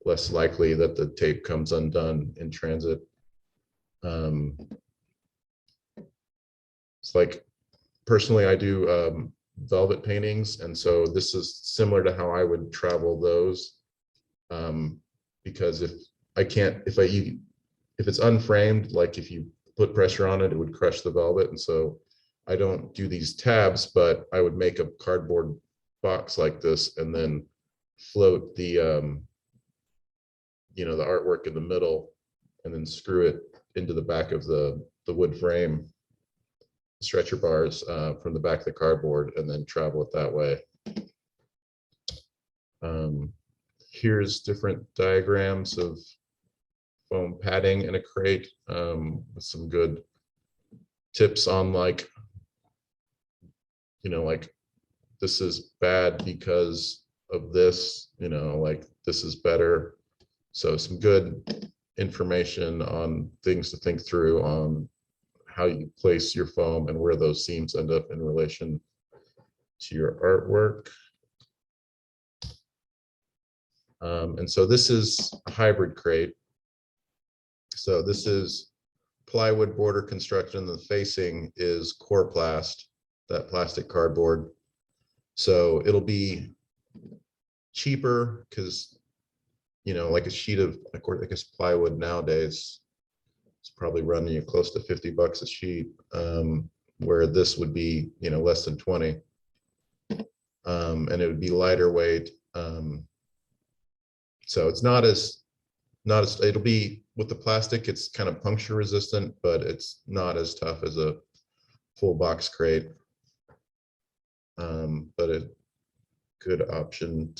Less likely that the tape comes undone in transit. It's like, personally, I do velvet paintings, and so this is similar to how I would travel those. Because if it's unframed, like if you put pressure on it, it would crush the velvet. And so I don't do these tabs, but I would make a cardboard box like this and then float the you know, the artwork in the middle, and then screw it into the back of the wood frame stretcher bars from the back of the cardboard, and then travel it that way. Here's different diagrams of foam padding in a crate with some good tips on, like, you know, like this is bad because of this, you know, like this is better. So some good information on things to think through on how you place your foam and where those seams end up in relation to your artwork. And so this is a hybrid crate. So this is plywood border construction. The facing is Coroplast, that plastic cardboard. So it'll be cheaper because, you know, like a sheet of, I guess plywood nowadays, it's probably running you close to $50 a sheet, where this would be, you know, less than 20. And it would be lighter weight. So it's not as, it'll be, with the plastic, it's kind of puncture resistant, but it's not as tough as a full box crate. But a good option.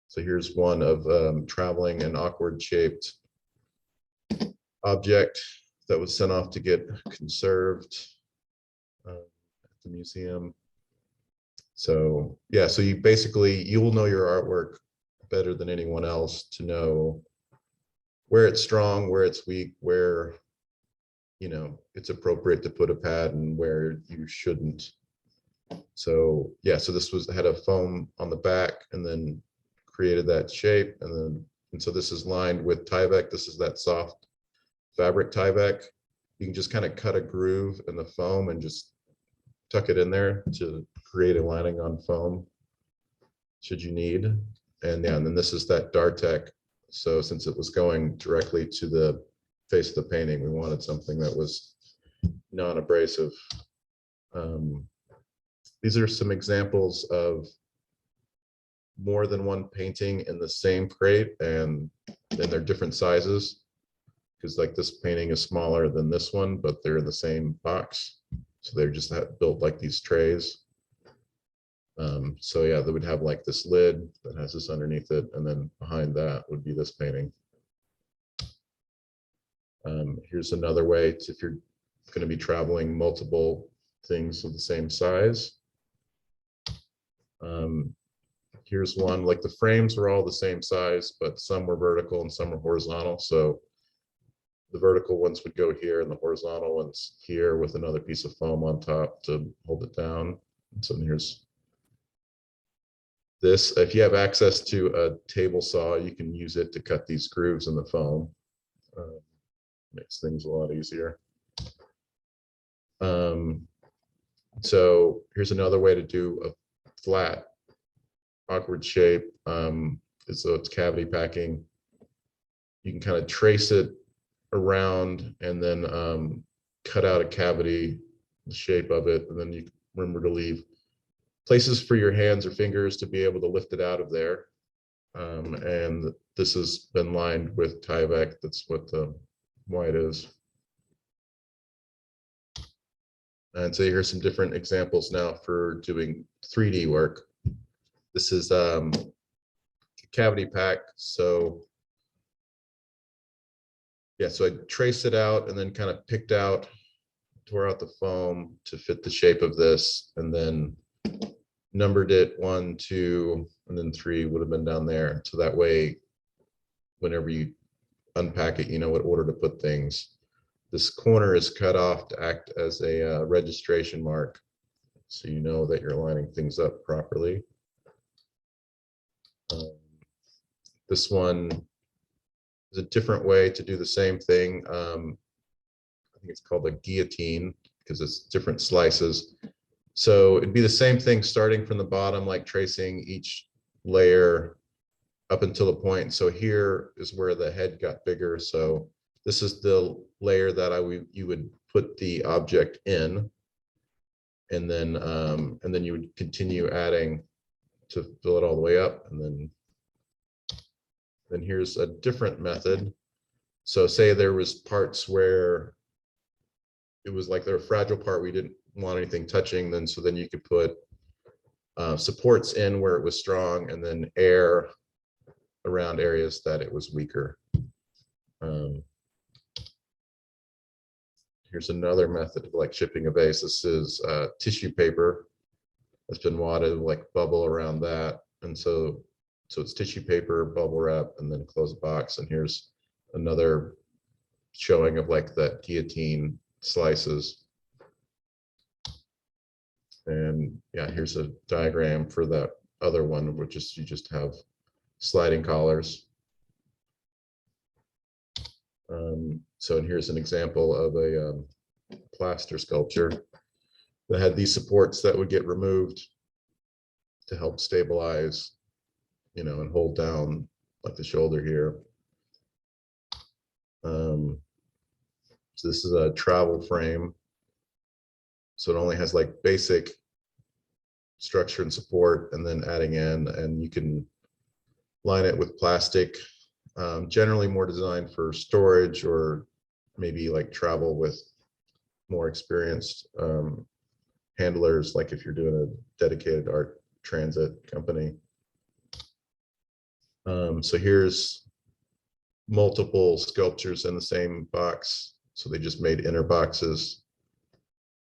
So here's one of traveling an awkward shaped object that was sent off to get conserved at the museum. So yeah, so you basically, you will know your artwork better than anyone else to know where it's strong, where it's weak, where, you know, it's appropriate to put a pad and where you shouldn't. So yeah, so this had a foam on the back and then created that shape, and so this is lined with Tyvek. This is that soft fabric Tyvek. You can just kind of cut a groove in the foam and just tuck it in there to create a lining on foam should you need. And yeah, and then this is that Dartek. So since it was going directly to the face of the painting, we wanted something that was non-abrasive. These are some examples of more than one painting in the same crate, and then they're different sizes, because like this painting is smaller than this one, but they're in the same box. So they're just built like these trays. So yeah, they would have like this lid that has this underneath it, and then behind that would be this painting. Here's another way to, if you're going to be traveling multiple things of the same size. Here's one, like the frames were all the same size, but some were vertical and some were horizontal. So the vertical ones would go here and the horizontal ones here with another piece of foam on top to hold it down. So here's this. If you have access to a table saw, you can use it to cut these grooves in the foam. Makes things a lot easier. So here's another way to do a flat, awkward shape. So it's cavity packing. You can kind of trace it around and then cut out a cavity, the shape of it, and then you remember to leave places for your hands or fingers to be able to lift it out of there. And this has been lined with Tyvek. That's what the white is. And so here's some different examples now for doing 3D work. This is cavity pack. So yeah, so I traced it out and then kind of picked out, tore out the foam to fit the shape of this, and then numbered it 1, 2, and then 3 would have been down there. So that way, whenever you unpack it, you know what order to put things. This corner is cut off to act as a registration mark, so you know that you're lining things up properly. This one is a different way to do the same thing. I think it's called a guillotine because it's different slices. So it'd be the same thing starting from the bottom, like tracing each layer up until the point. So here is where the head got bigger. So this is the layer that you would put the object in, and then you would continue adding to fill it all the way up, and then here's a different method. So say there was parts where it was like they're a fragile part, we didn't want anything touching, then you could put supports in where it was strong, and then air around areas that it was weaker. Here's another method of like shipping a vase. This is tissue paper that's been wadded, like bubble around that, and so it's tissue paper, bubble wrap, and then close the box. And here's another showing of like that guillotine slices. And yeah, here's a diagram for that other one, which is you just have sliding collars. So here's an example of a plaster sculpture that had these supports that would get removed to help stabilize, you know, and hold down like the shoulder here. So this is a travel frame. So it only has like basic structure and support, and then adding in, and you can line it with plastic, generally more designed for storage or maybe like travel with more experienced handlers, like if you're doing a dedicated art transit company. So here's multiple sculptures in the same box. So they just made inner boxes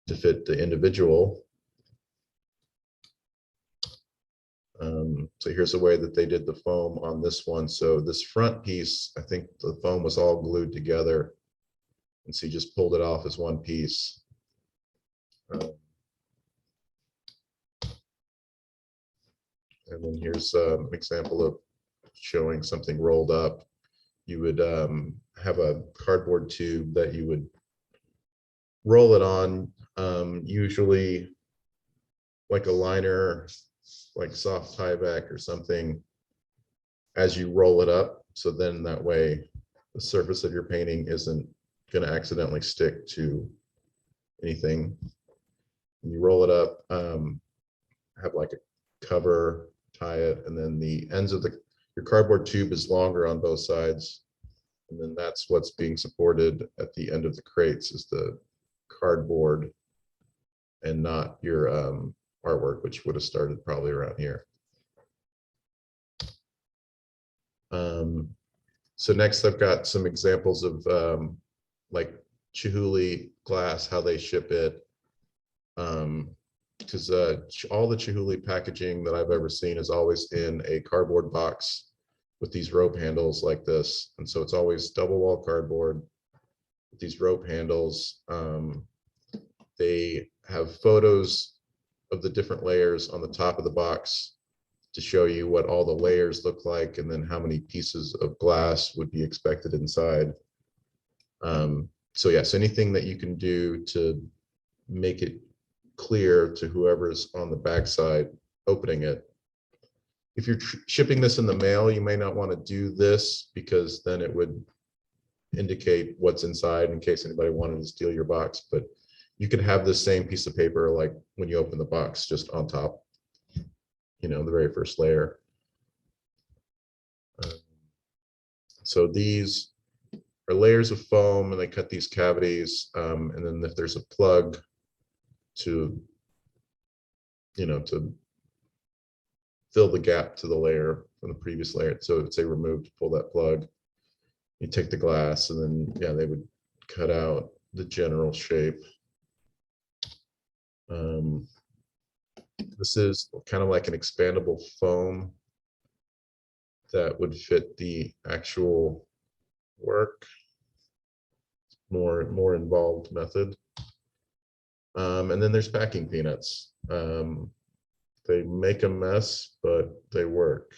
to fit the individual. So here's a way that they did the foam on this one. So this front piece, I think the foam was all glued together. And so you just pulled it off as one piece. And then here's an example of showing something rolled up. You would have a cardboard tube that you would roll it on, usually like a liner, like soft Tyvek or something, as you roll it up. So then that way the surface of your painting isn't going to accidentally stick to anything. And you roll it up, have like a cover, tie it, and then the ends of your cardboard tube is longer on both sides. And then that's what's being supported at the end of the crates, is the cardboard and not your artwork, which would have started probably around here. So next I've got some examples of like Chihuly glass, how they ship it. Because all the Chihuly packaging that I've ever seen is always in a cardboard box with these rope handles like this. And so it's always double wall cardboard with these rope handles. They have photos of the different layers on the top of the box to show you what all the layers look like and then how many pieces of glass would be expected inside. So yes, anything that you can do to make it clear to whoever's on the backside opening it. If you're shipping this in the mail, you may not want to do this because then it would indicate what's inside in case anybody wanted to steal your box. But you could have the same piece of paper like when you open the box, just on top, you know, the very first layer. So these are layers of foam, and they cut these cavities, and then if there's a plug to, you know, to fill the gap to the layer from the previous layer. So it's a remove to pull that plug. You take the glass, and then yeah, they would cut out the general shape. This is kind of like an expandable foam that would fit the actual work. More involved method. And then there's packing peanuts. They make a mess, but they work.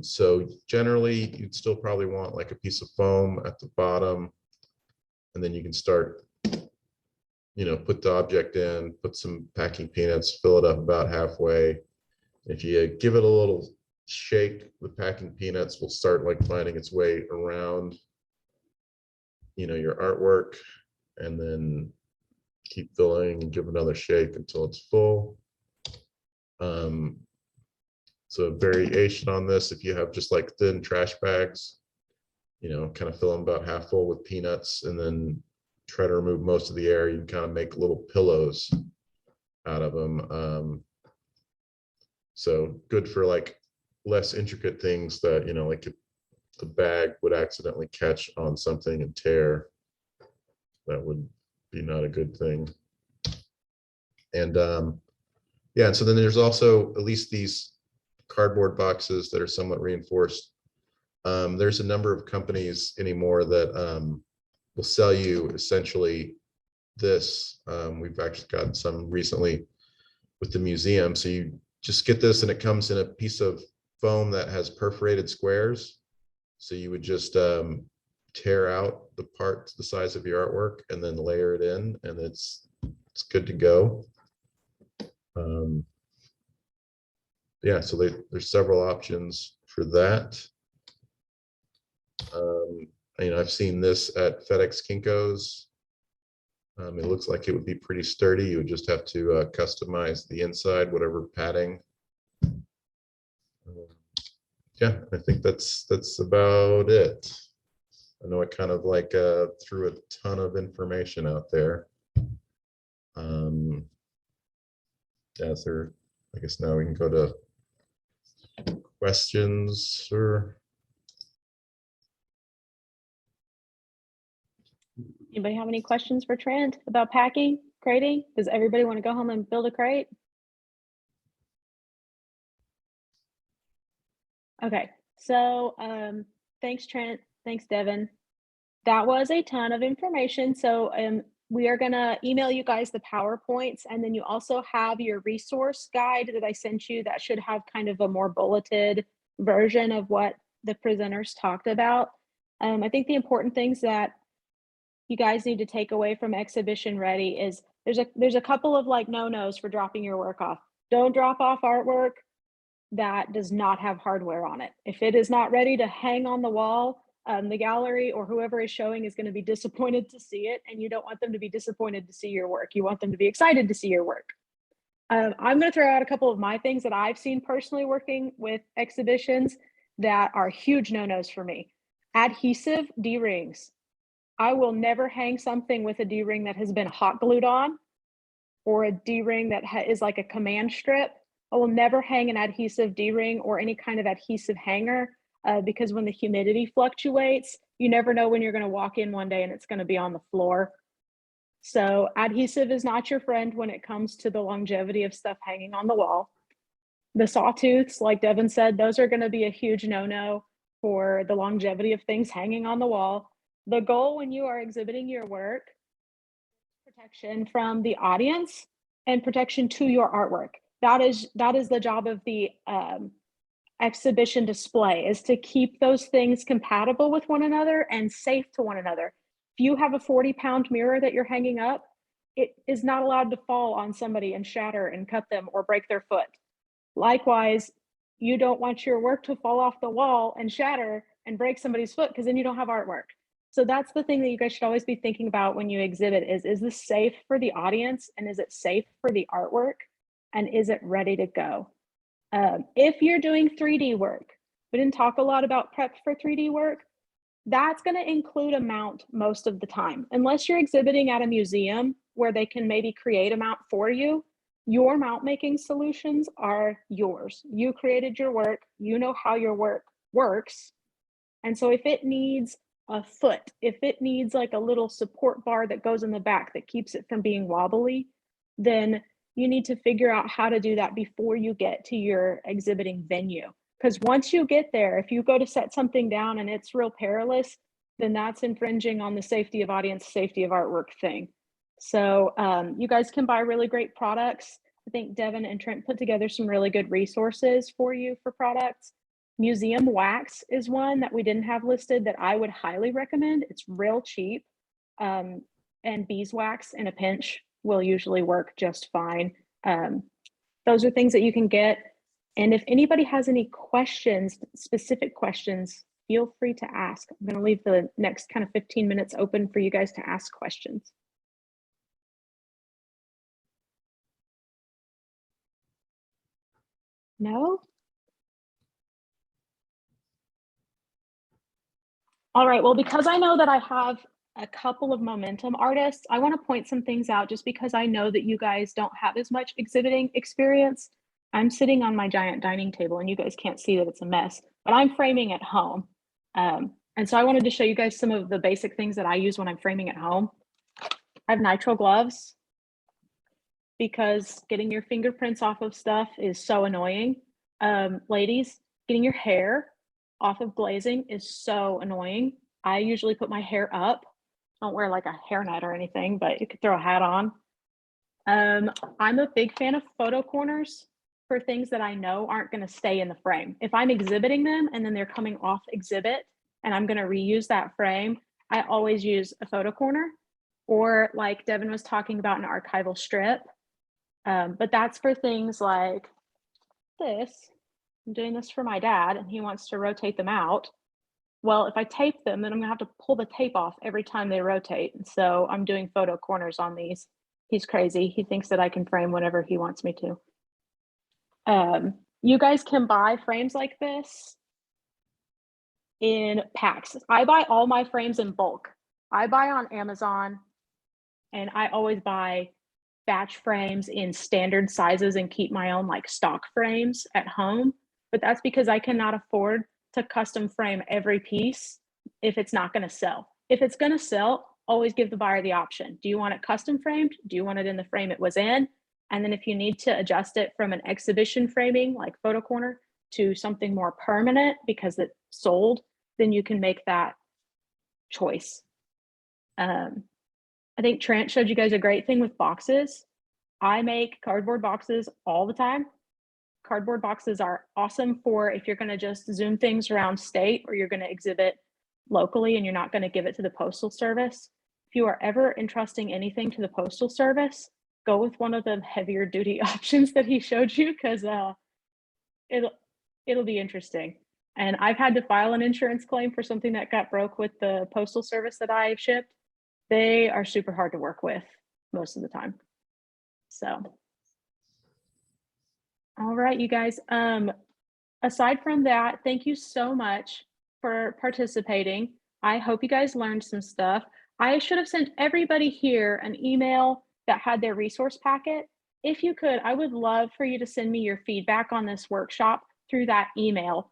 So generally, you'd still probably want like a piece of foam at the bottom, and then you can start, you know, put the object in, put some packing peanuts, fill it up about halfway. If you give it a little shake, the packing peanuts will start like finding its way around, you know, your artwork, and then keep filling and give another shake until it's full. So a variation on this, if you have just like thin trash bags, you know, kind of fill them about half full with peanuts and then try to remove most of the air. You can kind of make little pillows out of them. So good for like less intricate things that, you know, like if the bag would accidentally catch on something and tear, that would be not a good thing. And yeah, and so then there's also at least these cardboard boxes that are somewhat reinforced. There's a number of companies anymore that will sell you essentially this. We've actually gotten some recently with the museum. So you just get this and it comes in a piece of foam that has perforated squares. So you would just tear out the part the size of your artwork and then layer it in, and it's good to go. Yeah, so there's several options for that. You know, I've seen this at FedEx Kinko's. It looks like it would be pretty sturdy. You would just have to customize the inside, whatever padding. Yeah, I think that's about it. I know I kind of like threw a ton of information out there. Yeah, so I guess now we can go to questions or. Anybody have any questions for Trent about packing, crating? Does everybody want to go home and build a crate? Okay, so thanks, Trent. Thanks, Devin. That was a ton of information. So we are going to email you guys the PowerPoints, and then you also have your resource guide that I sent you that should have kind of a more bulleted version of what the presenters talked about. I think the important things that you guys need to take away from Exhibition Ready is there's a couple of like no-nos for dropping your work off. Don't drop off artwork that does not have hardware on it. If it is not ready to hang on the wall, the gallery or whoever is showing is going to be disappointed to see it, and you don't want them to be disappointed to see your work. You want them to be excited to see your work. I'm going to throw out a couple of my things that I've seen personally working with exhibitions that are huge no-nos for me. Adhesive D-rings. I will never hang something with a D-ring that has been hot glued on, or a D-ring that is like a command strip. I will never hang an adhesive D-ring or any kind of adhesive hanger because when the humidity fluctuates, you never know when you're going to walk in one day and it's going to be on the floor. So adhesive is not your friend when it comes to the longevity of stuff hanging on the wall. The sawtooths, like Devin said, those are going to be a huge no-no for the longevity of things hanging on the wall. The goal when you are exhibiting your work, protection from the audience and protection to your artwork. That is the job of the exhibition display, is to keep those things compatible with one another and safe to one another. If you have a 40-pound mirror that you're hanging up, it is not allowed to fall on somebody and shatter and cut them or break their foot. Likewise, you don't want your work to fall off the wall and shatter and break somebody's foot, because then you don't have artwork. So that's the thing that you guys should always be thinking about when you exhibit is this safe for the audience, and is it safe for the artwork, and is it ready to go? If you're doing 3D work, we didn't talk a lot about prep for 3D work. That's going to include a mount most of the time, unless you're exhibiting at a museum where they can maybe create a mount for you. Your mount making solutions are yours. You created your work, you know how your work works. And so if it needs a foot, if it needs like a little support bar that goes in the back that keeps it from being wobbly, then you need to figure out how to do that before you get to your exhibiting venue. Because once you get there, if you go to set something down and it's real perilous, then that's infringing on the safety of audience, safety of artwork thing. So you guys can buy really great products. I think Devin and Trent put together some really good resources for you for products. Museum wax is one that we didn't have listed that I would highly recommend. It's real cheap. And beeswax in a pinch will usually work just fine. Those are things that you can get. And if anybody has any questions, specific questions, feel free to ask. I'm going to leave the next kind of 15 minutes open for you guys to ask questions. No? All right, well, because I know that I have a couple of momentum artists, I want to point some things out just because I know that you guys don't have as much exhibiting experience. I'm sitting on my giant dining table and you guys can't see that it's a mess, but I'm framing at home. And so I wanted to show you guys some of the basic things that I use when I'm framing at home. I have nitrile gloves because getting your fingerprints off of stuff is so annoying. Ladies, getting your hair off of glazing is so annoying. I usually put my hair up. Don't wear like a hairnet or anything, but you could throw a hat on. I'm a big fan of photo corners for things that I know aren't going to stay in the frame. If I'm exhibiting them and then they're coming off exhibit and I'm going to reuse that frame, I always use a photo corner, or like Devin was talking about, an archival strip. But that's for things like this. I'm doing this for my dad and he wants to rotate them out. Well, if I tape them, then I'm gonna have to pull the tape off every time they rotate. And so I'm doing photo corners on these. He's crazy. He thinks that I can frame whenever he wants me to. You guys can buy frames like this in packs. I buy all my frames in bulk. I buy on Amazon, and I always buy batch frames in standard sizes and keep my own like stock frames at home. But that's because I cannot afford to custom frame every piece if it's not going to sell. If it's going to sell, always give the buyer the option. Do you want it custom framed? Do you want it in the frame it was in? And then if you need to adjust it from an exhibition framing like photo corner to something more permanent because it sold, then you can make that choice. I think Trent showed you guys a great thing with boxes. I make cardboard boxes all the time. Cardboard boxes are awesome for if you're going to just zoom things around state, or you're going to exhibit locally and you're not going to give it to the Postal Service. If you are ever entrusting anything to the Postal Service, go with one of the heavier duty options that he showed you, because it'll be interesting. And I've had to file an insurance claim for something that got broke with the Postal Service that I shipped. They are super hard to work with most of the time. So, all right, you guys. Aside from that, thank you so much for participating. I hope you guys learned some stuff. I should have sent everybody here an email that had their resource packet. If you could, I would love for you to send me your feedback on this workshop through that email.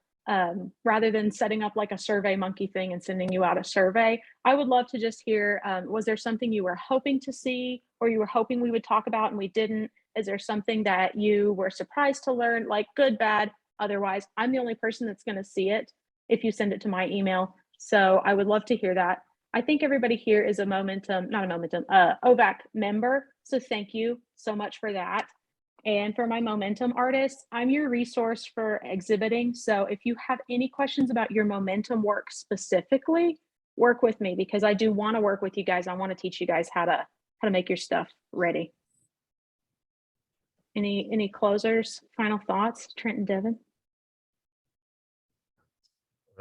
rather than setting up like a Survey Monkey thing and sending you out a survey. I would love to just hear, was there something you were hoping to see or you were hoping we would talk about and we didn't? Is there something that you were surprised to learn, like good, bad? Otherwise, I'm the only person that's going to see it if you send it to my email. So I would love to hear that. I think everybody here is a OVAC member. So thank you so much for that. And for my Momentum artists, I'm your resource for exhibiting. So if you have any questions about your Momentum work specifically, work with me because I do want to work with you guys. I want to teach you guys how to make your stuff ready. Any closers, final thoughts, Trent and Devin?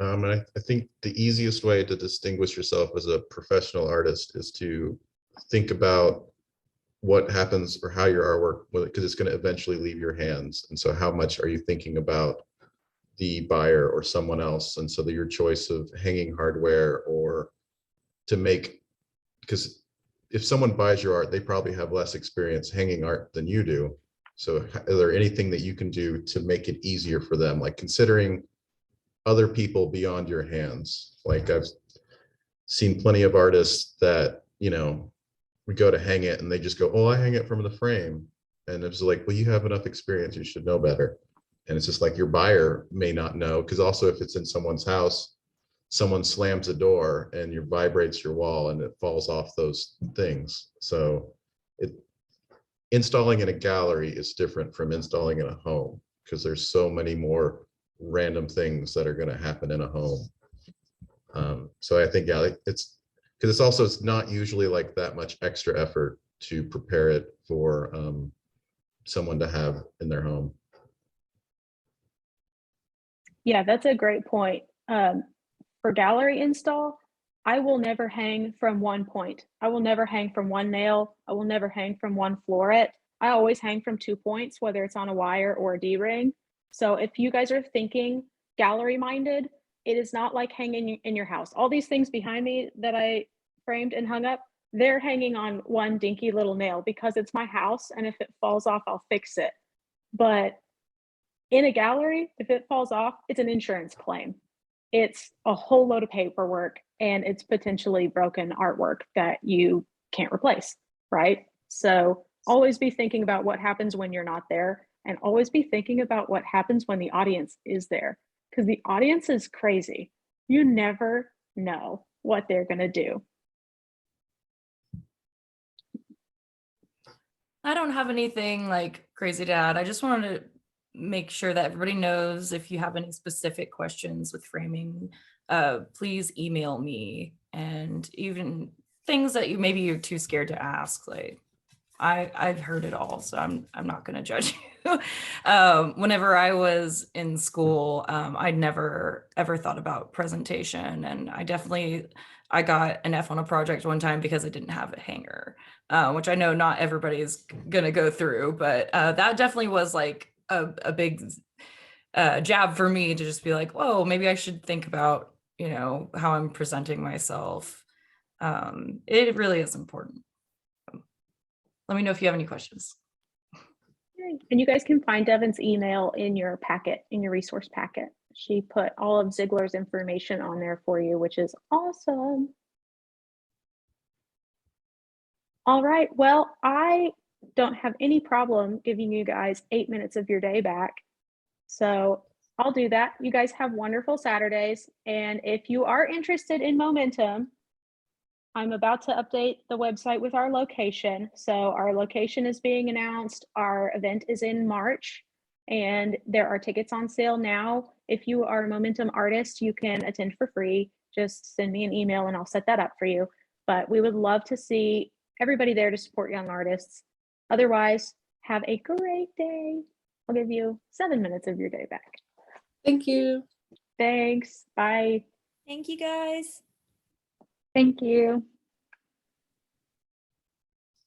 And I think the easiest way to distinguish yourself as a professional artist is to think about what happens or how your artwork, because it's going to eventually leave your hands. And so how much are you thinking about the buyer or someone else? And so that your choice of hanging hardware or to make, because if someone buys your art, they probably have less experience hanging art than you do. So is there anything that you can do to make it easier for them? Like considering other people beyond your hands. Like I've seen plenty of artists that, you know, we go to hang it and they just go, oh, I hang it from the frame. And it's like, well, you have enough experience, you should know better. And it's just like your buyer may not know, because also if it's in someone's house, someone slams a door and you vibrates your wall and it falls off those things. So installing in a gallery is different from installing in a home, because there's so many more random things that are going to happen in a home. So I think, yeah, it's because it's not usually like that much extra effort to prepare it for someone to have in their home. Yeah, that's a great point. For gallery install, I will never hang from one point. I will never hang from one nail. I will never hang from one floret. I always hang from 2 points, whether it's on a wire or a D-ring. So if you guys are thinking gallery minded, it is not like hanging in your house. All these things behind me that I framed and hung up, they're hanging on one dinky little nail because it's my house. And if it falls off, I'll fix it. But in a gallery, if it falls off, it's an insurance claim. It's a whole load of paperwork and it's potentially broken artwork that you can't replace, right? So always be thinking about what happens when you're not there, and always be thinking about what happens when the audience is there, because the audience is crazy. You never know what they're going to do. I don't have anything like crazy to add. I just wanted to make sure that everybody knows if you have any specific questions with framing, please email me, and even things that maybe you're too scared to ask. Like I've heard it all, so I'm not going to judge you. Whenever I was in school, I'd never ever thought about presentation, and I got an F on a project one time because I didn't have a hanger, which I know not everybody's going to go through, but that definitely was like a big jab for me to just be like, whoa, maybe I should think about, you know, how I'm presenting myself. It really is important. Let me know if you have any questions. And you guys can find Devin's email in your packet, in your resource packet. She put all of Ziegler's information on there for you, which is awesome. All right, well, I don't have any problem giving you guys 8 minutes of your day back. So I'll do that. You guys have wonderful Saturdays. And if you are interested in Momentum, I'm about to update the website with our location. So our location is being announced. Our event is in March and there are tickets on sale now. If you are a Momentum artist, you can attend for free. Just send me an email and I'll set that up for you. But we would love to see everybody there to support young artists. Otherwise, have a great day. I'll give you 7 minutes of your day back. Thank you. Thanks. Bye. Thank you guys. Thank you.